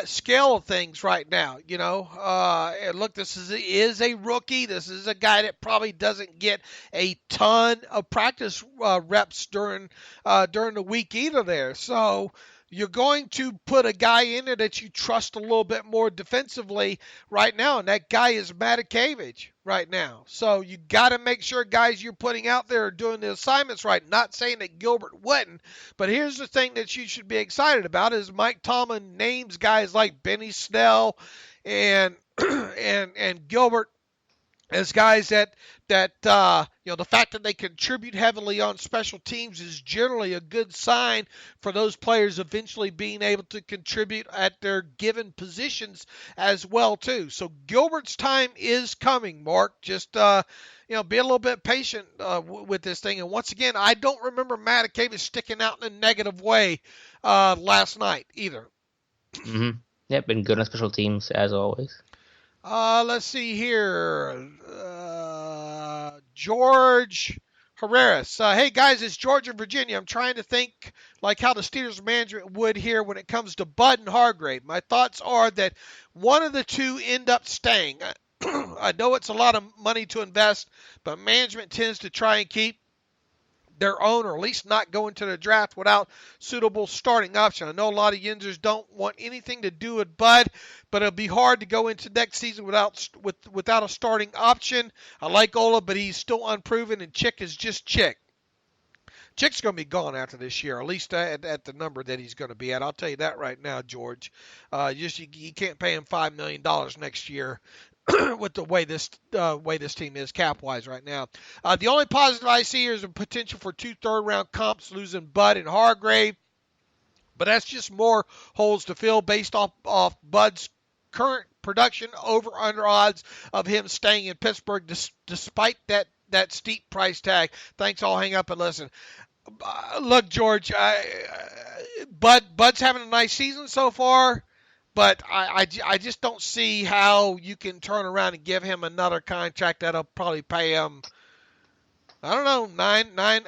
scale of things right now, and look, this is a rookie. This is a guy that probably doesn't get a ton of practice reps during the week either there. So you're going to put a guy in there that you trust a little bit more defensively right now, and that guy is Matakevich right now. So you got to make sure guys you're putting out there are doing the assignments right. Not saying that Gilbert wouldn't, but here's the thing that you should be excited about is Mike Tomlin names guys like Benny Snell and Gilbert as guys that the fact that they contribute heavily on special teams is generally a good sign for those players eventually being able to contribute at their given positions as well too. So Gilbert's time is coming, Mark. Just be a little bit patient with this thing. And once again, I don't remember Matakevich sticking out in a negative way last night either. Mm-hmm. Yeah, been good on special teams as always. Let's see here. George Herreras. Hey, guys, it's George in Virginia. I'm trying to think like how the Steelers management would here when it comes to Bud and Hargrave. My thoughts are that one of the two end up staying. I know it's a lot of money to invest, but management tends to try and keep their own, or at least not go into the draft without suitable starting option. I know a lot of Yinzers don't want anything to do with Bud, but it'll be hard to go into next season without a starting option. I like Ola, but he's still unproven, and Chick is just Chick. Chick's going to be gone after this year, at least at the number that he's going to be at. I'll tell you that right now, George. You can't pay him $5 million next year with the way this team is cap-wise right now. The only positive I see here is a potential for 2 third-round comps, losing Bud and Hargrave. But that's just more holes to fill based off Bud's current production, over-under odds of him staying in Pittsburgh despite that steep price tag. Thanks, I'll hang up and listen. Look, George, Bud's having a nice season so far. But I just don't see how you can turn around and give him another contract that'll probably pay him, I don't know,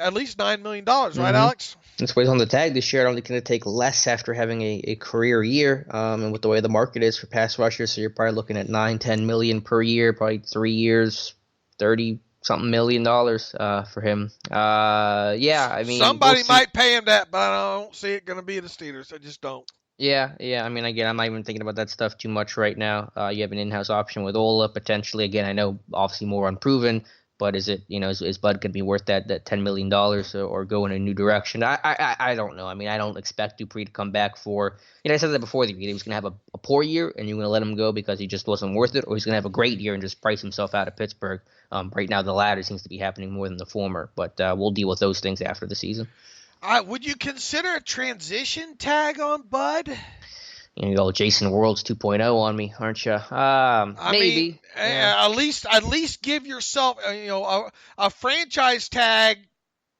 at least $9 million, right, Alex? That's what he's on the tag this year. I don't think he's going to take less after having a career year. And with the way the market is for pass rushers, so you're probably looking at $9-10 million per year, probably 3 years, $30-something million for him. Yeah, I mean, somebody might pay him that, but I don't see it going to be the Steelers. I just don't. Yeah. I mean, again, I'm not even thinking about that stuff too much right now. You have an in-house option with Ola potentially. Again, I know obviously more unproven, but is it, is Bud going to be worth that $10 million or go in a new direction? I don't know. I mean, I don't expect Dupree to come back for, I said that before the year. He was going to have a poor year and you're going to let him go because he just wasn't worth it, or he's going to have a great year and just price himself out of Pittsburgh. Right now, the latter seems to be happening more than the former, but we'll deal with those things after the season. Would you consider a transition tag on Bud? You go Jason Worlds 2.0 on me, aren't you? Maybe. At least give yourself, a franchise tag,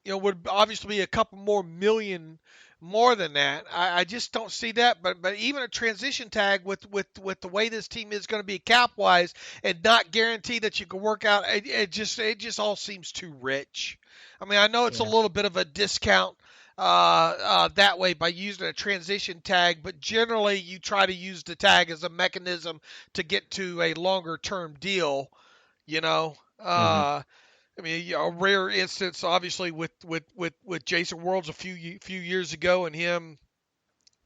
would obviously be a couple more million more than that. I just don't see that. But even a transition tag with the way this team is going to be cap wise and not guarantee that you can work out, it just all seems too rich. I mean, I know it's a little bit of a discount that way by using a transition tag, but generally you try to use the tag as a mechanism to get to a longer term deal, I mean, a rare instance, obviously, with Jason Worlds a few years ago, and him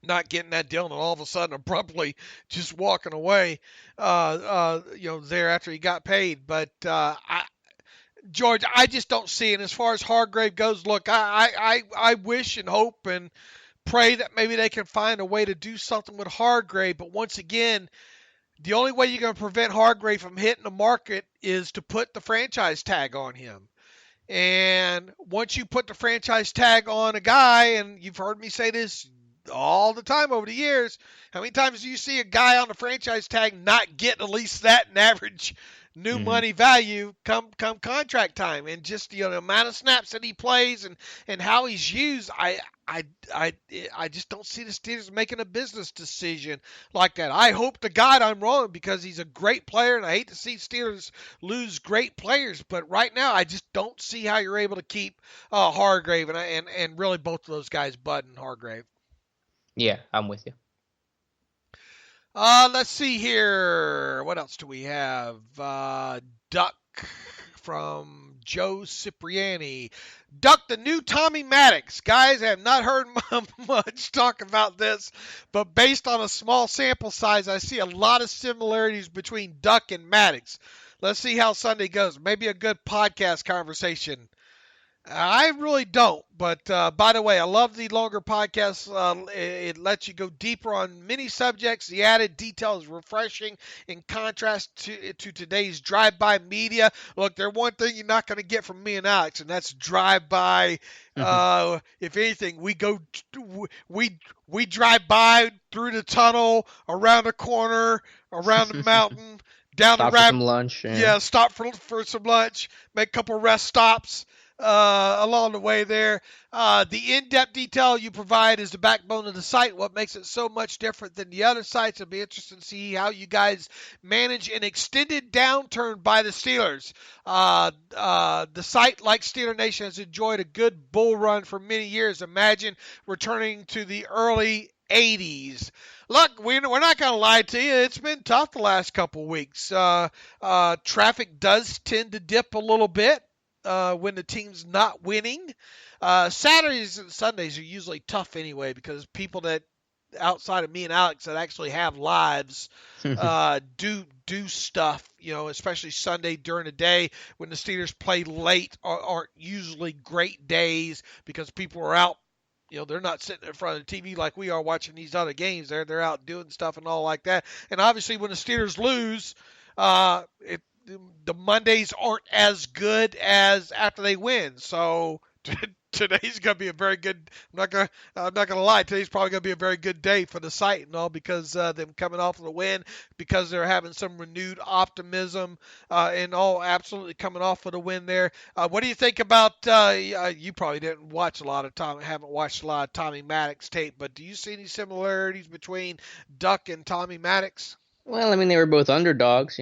not getting that deal, and all of a sudden abruptly just walking away, there after he got paid. But George, I just don't see it. As far as Hargrave goes, look, I wish and hope and pray that maybe they can find a way to do something with Hargrave. But once again, the only way you're going to prevent Hargrave from hitting the market is to put the franchise tag on him. And once you put the franchise tag on a guy, and you've heard me say this all the time over the years, how many times do you see a guy on the franchise tag not get at least that in average new money value come contract time? And just the amount of snaps that he plays and how he's used, I just don't see the Steelers making a business decision like that. I hope to God I'm wrong, because he's a great player, and I hate to see Steelers lose great players. But right now, I just don't see how you're able to keep Hargrave and really both of those guys, Bud and Hargrave. Yeah, I'm with you. Let's see here. What else do we have? Duck from Joe Cipriani. Duck, the new Tommy Maddox. Guys, I have not heard much talk about this, but based on a small sample size, I see a lot of similarities between Duck and Maddox. Let's see how Sunday goes. Maybe a good podcast conversation. I really don't, but by the way, I love the longer podcasts. It lets you go deeper on many subjects. The added detail is refreshing in contrast to today's drive-by media. Look, there's one thing you're not going to get from me and Alex, and that's drive-by. If anything, we drive by through the tunnel, around the corner, around the mountain, down Stop the rabbit. For some lunch. Yeah, stop for some lunch, make a couple rest stops along the way there. The in-depth detail you provide is the backbone of the site. What makes it so much different than the other sites? It'll be interesting to see how you guys manage an extended downturn by the Steelers. The site, like Steeler Nation, has enjoyed a good bull run for many years. Imagine returning to the early 80s. Look, we're not going to lie to you. It's been tough the last couple weeks. Traffic does tend to dip a little bit when the team's not winning. Saturdays and Sundays are usually tough anyway, because people that outside of me and Alex that actually have lives do stuff, especially Sunday during the day when the Steelers play late aren't usually great days, because people are out. They're not sitting in front of the TV like we are watching these other games. They're out doing stuff and all like that. And obviously when the Steelers lose, the Mondays aren't as good as after they win. So today's going to be a very good. I'm not gonna lie. Today's probably going to be a very good day for the site and all, because them coming off of the win, because they're having some renewed optimism and all, absolutely coming off of the win there. What do you think about? You probably haven't watched a lot of Tommy Maddox tape, but do you see any similarities between Duck and Tommy Maddox? Well, I mean, they were both underdogs.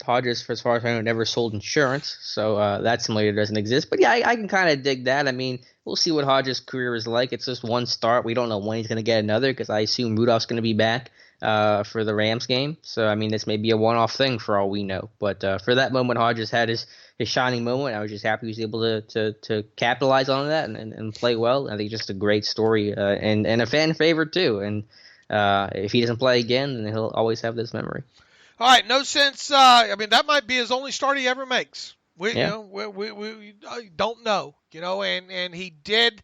Hodges, as far as I know, never sold insurance, so that similarity doesn't exist. But yeah, I can kind of dig that. I mean, we'll see what Hodges' career is like. It's just one start. We don't know when he's going to get another, because I assume Rudolph's going to be back for the Rams game. So, I mean, this may be a one-off thing for all we know. But for that moment, Hodges had his shining moment. I was just happy he was able to capitalize on that and play well. I think just a great story and a fan favorite too. And if he doesn't play again, then he'll always have this memory. All right, no sense. I mean, that might be his only start he ever makes. We don't know, and he didn't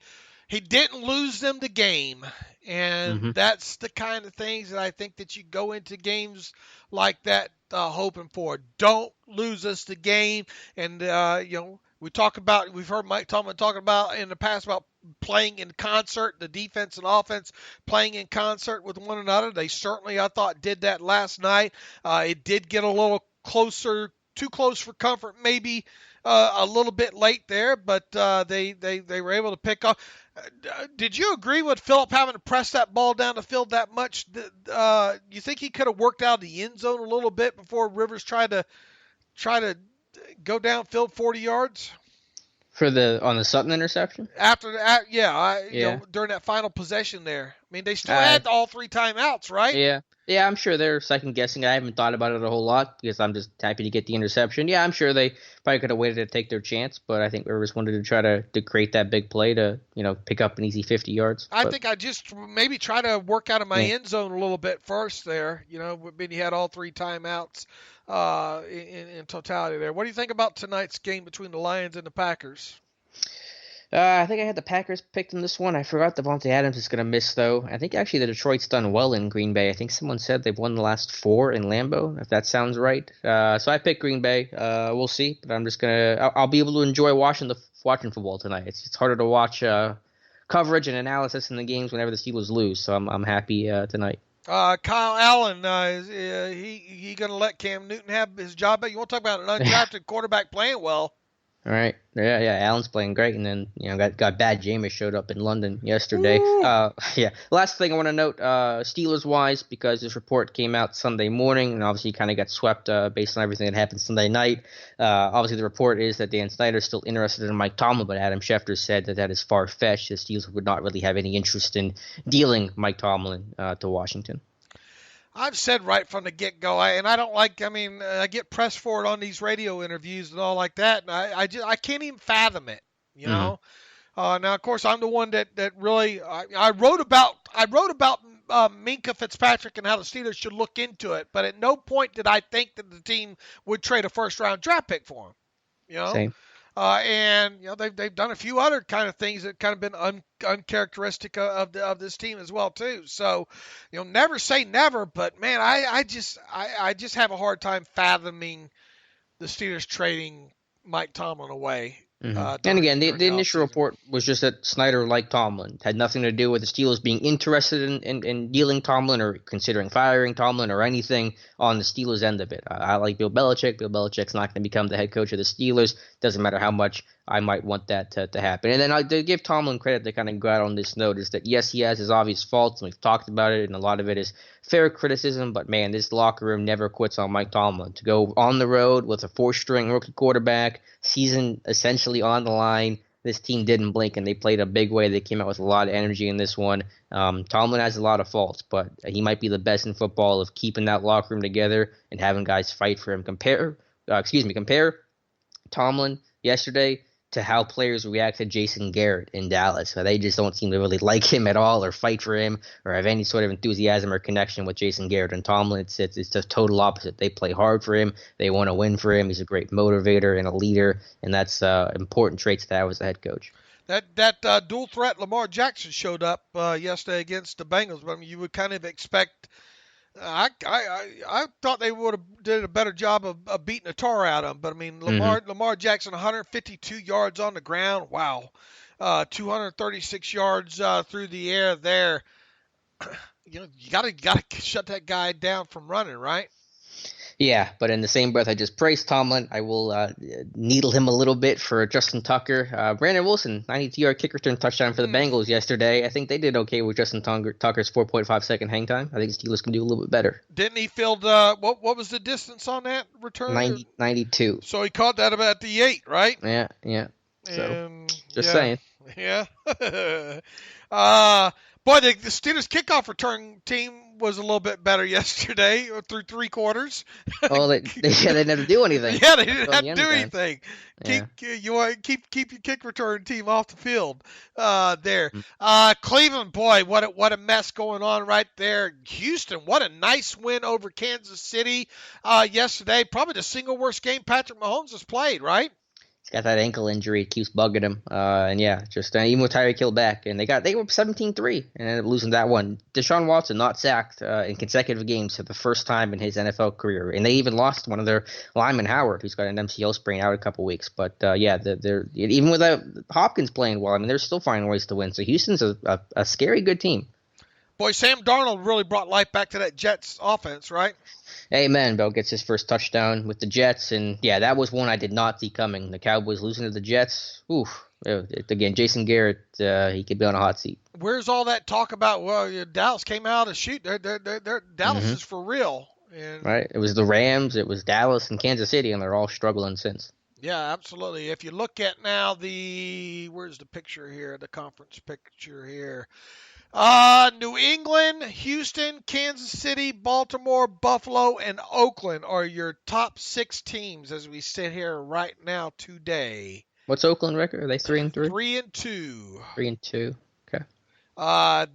lose them the game, and that's the kind of things that I think that you go into games like that hoping for. Don't lose us the game, and we've heard Mike Tomlin talking about in the past about playing in concert, the defense and offense playing in concert with one another. They certainly, I thought, did that last night. It did get a little closer, too close for comfort, maybe a little bit late there, but they were able to pick up. Did you agree with Phillip having to press that ball down the field that much? You think he could have worked out the end zone a little bit before Rivers tried to go downfield 40 yards? On the Sutton interception? During that final possession there. I mean, they still had all three timeouts, right? Yeah. Yeah, I'm sure they're second guessing. I haven't thought about it a whole lot because I'm just happy to get the interception. Yeah, I'm sure they probably could have waited to take their chance, but I think Rivers wanted to try to create that big play to, pick up an easy 50 yards. I think I just maybe try to work out of my Yeah. end zone a little bit first there. When you had all three timeouts in totality there. What do you think about tonight's game between the Lions and the Packers? I think I had the Packers picked in this one. I forgot Devontae Adams is going to miss, though. I think actually the Detroit's done well in Green Bay. I think someone said they've won the last 4 in Lambeau, if that sounds right. So I picked Green Bay. We'll see, but I'm just I'll be able to enjoy watching football tonight. It's harder to watch coverage and analysis in the games whenever the Steelers lose, so I'm happy tonight. Kyle Allen, is he going to let Cam Newton have his job back? You want to talk about an undrafted quarterback playing well? All right. Yeah. Allen's playing great, and then got bad Jameis showed up in London yesterday. Yeah. Last thing I want to note, Steelers wise, because this report came out Sunday morning, and obviously kind of got swept based on everything that happened Sunday night. Obviously, the report is that Dan Snyder's still interested in Mike Tomlin, but Adam Schefter said that is far fetched. The Steelers would not really have any interest in dealing Mike Tomlin to Washington. I've said right from the get-go, I don't like. I get pressed for it on these radio interviews and all like that, and I can't even fathom it. Now, of course, I'm the one that really I wrote about Minkah Fitzpatrick and how the Steelers should look into it, but at no point did I think that the team would trade a first-round draft pick for him. Same. And they've done a few other kind of things that kind of been uncharacteristic of this team as well too. So never say never, but man, I just have a hard time fathoming the Steelers trading Mike Tomlin away. And again, the initial report was just that Snyder liked Tomlin. It had nothing to do with the Steelers being interested in dealing Tomlin or considering firing Tomlin or anything on the Steelers' end of it. I like Bill Belichick. Bill Belichick's not going to become the head coach of the Steelers. Doesn't matter how much I might want that to happen. And then to give Tomlin credit to kind of go out on this note is that, yes, he has his obvious faults, and we've talked about it, and a lot of it is fair criticism, but man, this locker room never quits on Mike Tomlin. To go on the road with a 4th-string rookie quarterback, season essentially on the line, this team didn't blink, and they played a big way. They came out with a lot of energy in this one. Tomlin has a lot of faults, but he might be the best in football of keeping that locker room together and having guys fight for him. Compare Tomlin yesterday to how players react to Jason Garrett in Dallas. So they just don't seem to really like him at all or fight for him or have any sort of enthusiasm or connection with Jason Garrett and Tomlin. It's the total opposite. They play hard for him. They want to win for him. He's a great motivator and a leader, and that's important traits to have as a head coach. That dual threat Lamar Jackson showed up yesterday against the Bengals. But you would kind of expect. I thought they would have did a better job of beating the tar out of him. But, Lamar Jackson, 152 yards on the ground. Wow. 236 yards through the air there. You gotta shut that guy down from running, right? Yeah, but in the same breath I just praised Tomlin, I will needle him a little bit for Justin Tucker. Brandon Wilson, 92-yard kick return touchdown for the Bengals yesterday. I think they did okay with Justin Tucker's 4.5-second hang time. I think the Steelers can do a little bit better. Didn't he field what was the distance on that return? 92. So he caught that about the 8, right? Yeah. So, just saying. Yeah. Boy, the Steelers kickoff return team was a little bit better yesterday through 3 quarters. Oh, they never do anything. Yeah, they didn't have to do anything. Yeah. Keep your kick return team off the field there. Cleveland, boy, what a mess going on right there. Houston, what a nice win over Kansas City yesterday. Probably the single worst game Patrick Mahomes has played, right? He's got that ankle injury. It keeps bugging him. And yeah, just even with Tyreek Hill back. And they were 17-3 and ended up losing that one. Deshaun Watson not sacked in consecutive games for the first time in his NFL career. And they even lost one of their linemen, Howard, who's got an MCL sprain out a couple weeks. But yeah, they're even without Hopkins playing well, they're still finding ways to win. So Houston's a scary good team. Boy, Sam Darnold really brought life back to that Jets offense, right? Amen. Bell gets his first touchdown with the Jets, and yeah, that was one I did not see coming. The Cowboys losing to the Jets. Oof. Again, Jason Garrett, he could be on a hot seat. Where's all that talk about? Well, Dallas came out to shoot. Dallas is for real. And right. It was the Rams, it was Dallas, and Kansas City, and they're all struggling since. Yeah, absolutely. If you look at now where's the picture here? The conference picture here. New England, Houston, Kansas City, Baltimore, Buffalo, and Oakland are your top 6 teams as we sit here right now today. What's Oakland record? Are they 3-3? 3-2. 3-2. Okay.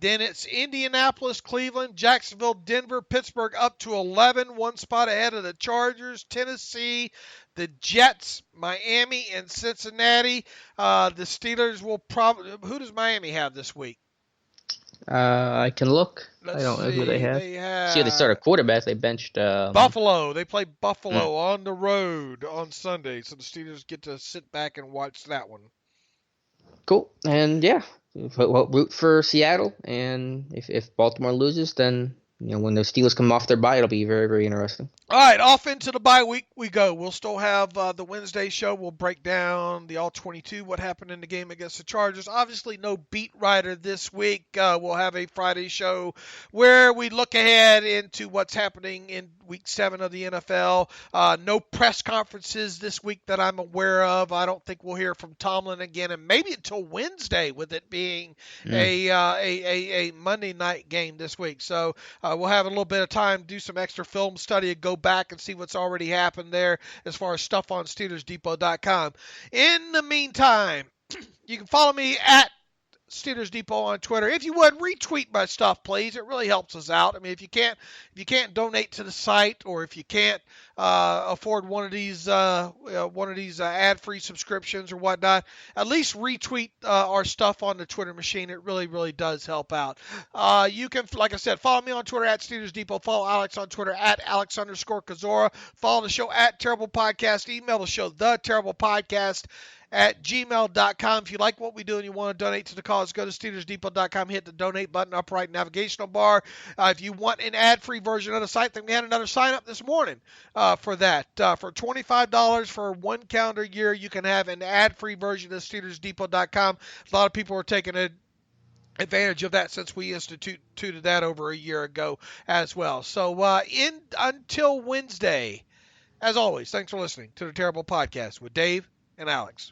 Then it's Indianapolis, Cleveland, Jacksonville, Denver, Pittsburgh up to 11, one spot ahead of the Chargers, Tennessee, the Jets, Miami, and Cincinnati. The Steelers will probably. Who does Miami have this week? I can look. Let's I don't know who they have. have. See, they started quarterback. They benched Buffalo. They play Buffalo on the road on Sunday, so the Steelers get to sit back and watch that one. Cool. And yeah, root for Seattle. And if Baltimore loses, then when the Steelers come off their bye, it'll be very, very interesting. All right, off into the bye week we go. We'll still have the Wednesday show. We'll break down the All-22, what happened in the game against the Chargers. Obviously, no beat writer this week. We'll have a Friday show where we look ahead into what's happening in Week 7 of the NFL. No press conferences this week that I'm aware of. I don't think we'll hear from Tomlin again, and maybe until Wednesday with it being a Monday night game this week. So we'll have a little bit of time to do some extra film study and go back and see what's already happened there as far as stuff on SteelersDepot.com. In the meantime, you can follow me at Steelers Depot on Twitter. If you would, retweet my stuff, please. It really helps us out. I mean, if you can't donate to the site, or if you can't afford one of these ad-free subscriptions or whatnot, at least retweet our stuff on the Twitter machine. It really, really does help out. You can, like I said, follow me on Twitter at Steelers Depot. Follow Alex on Twitter at Alex_Kozora. Follow the show at Terrible Podcast. Email the show, theterriblepodcast at gmail.com. If you like what we do and you want to donate to the cause, go to SteelersDepot.com, hit the donate button, up right navigational bar. If you want an ad-free version of the site, then we had another sign-up this morning for that. For $25 for 1 calendar year, you can have an ad-free version of SteelersDepot.com. A lot of people are taking advantage of that since we instituted that over a year ago as well. So until Wednesday, as always, thanks for listening to the Terrible Podcast with Dave and Alex.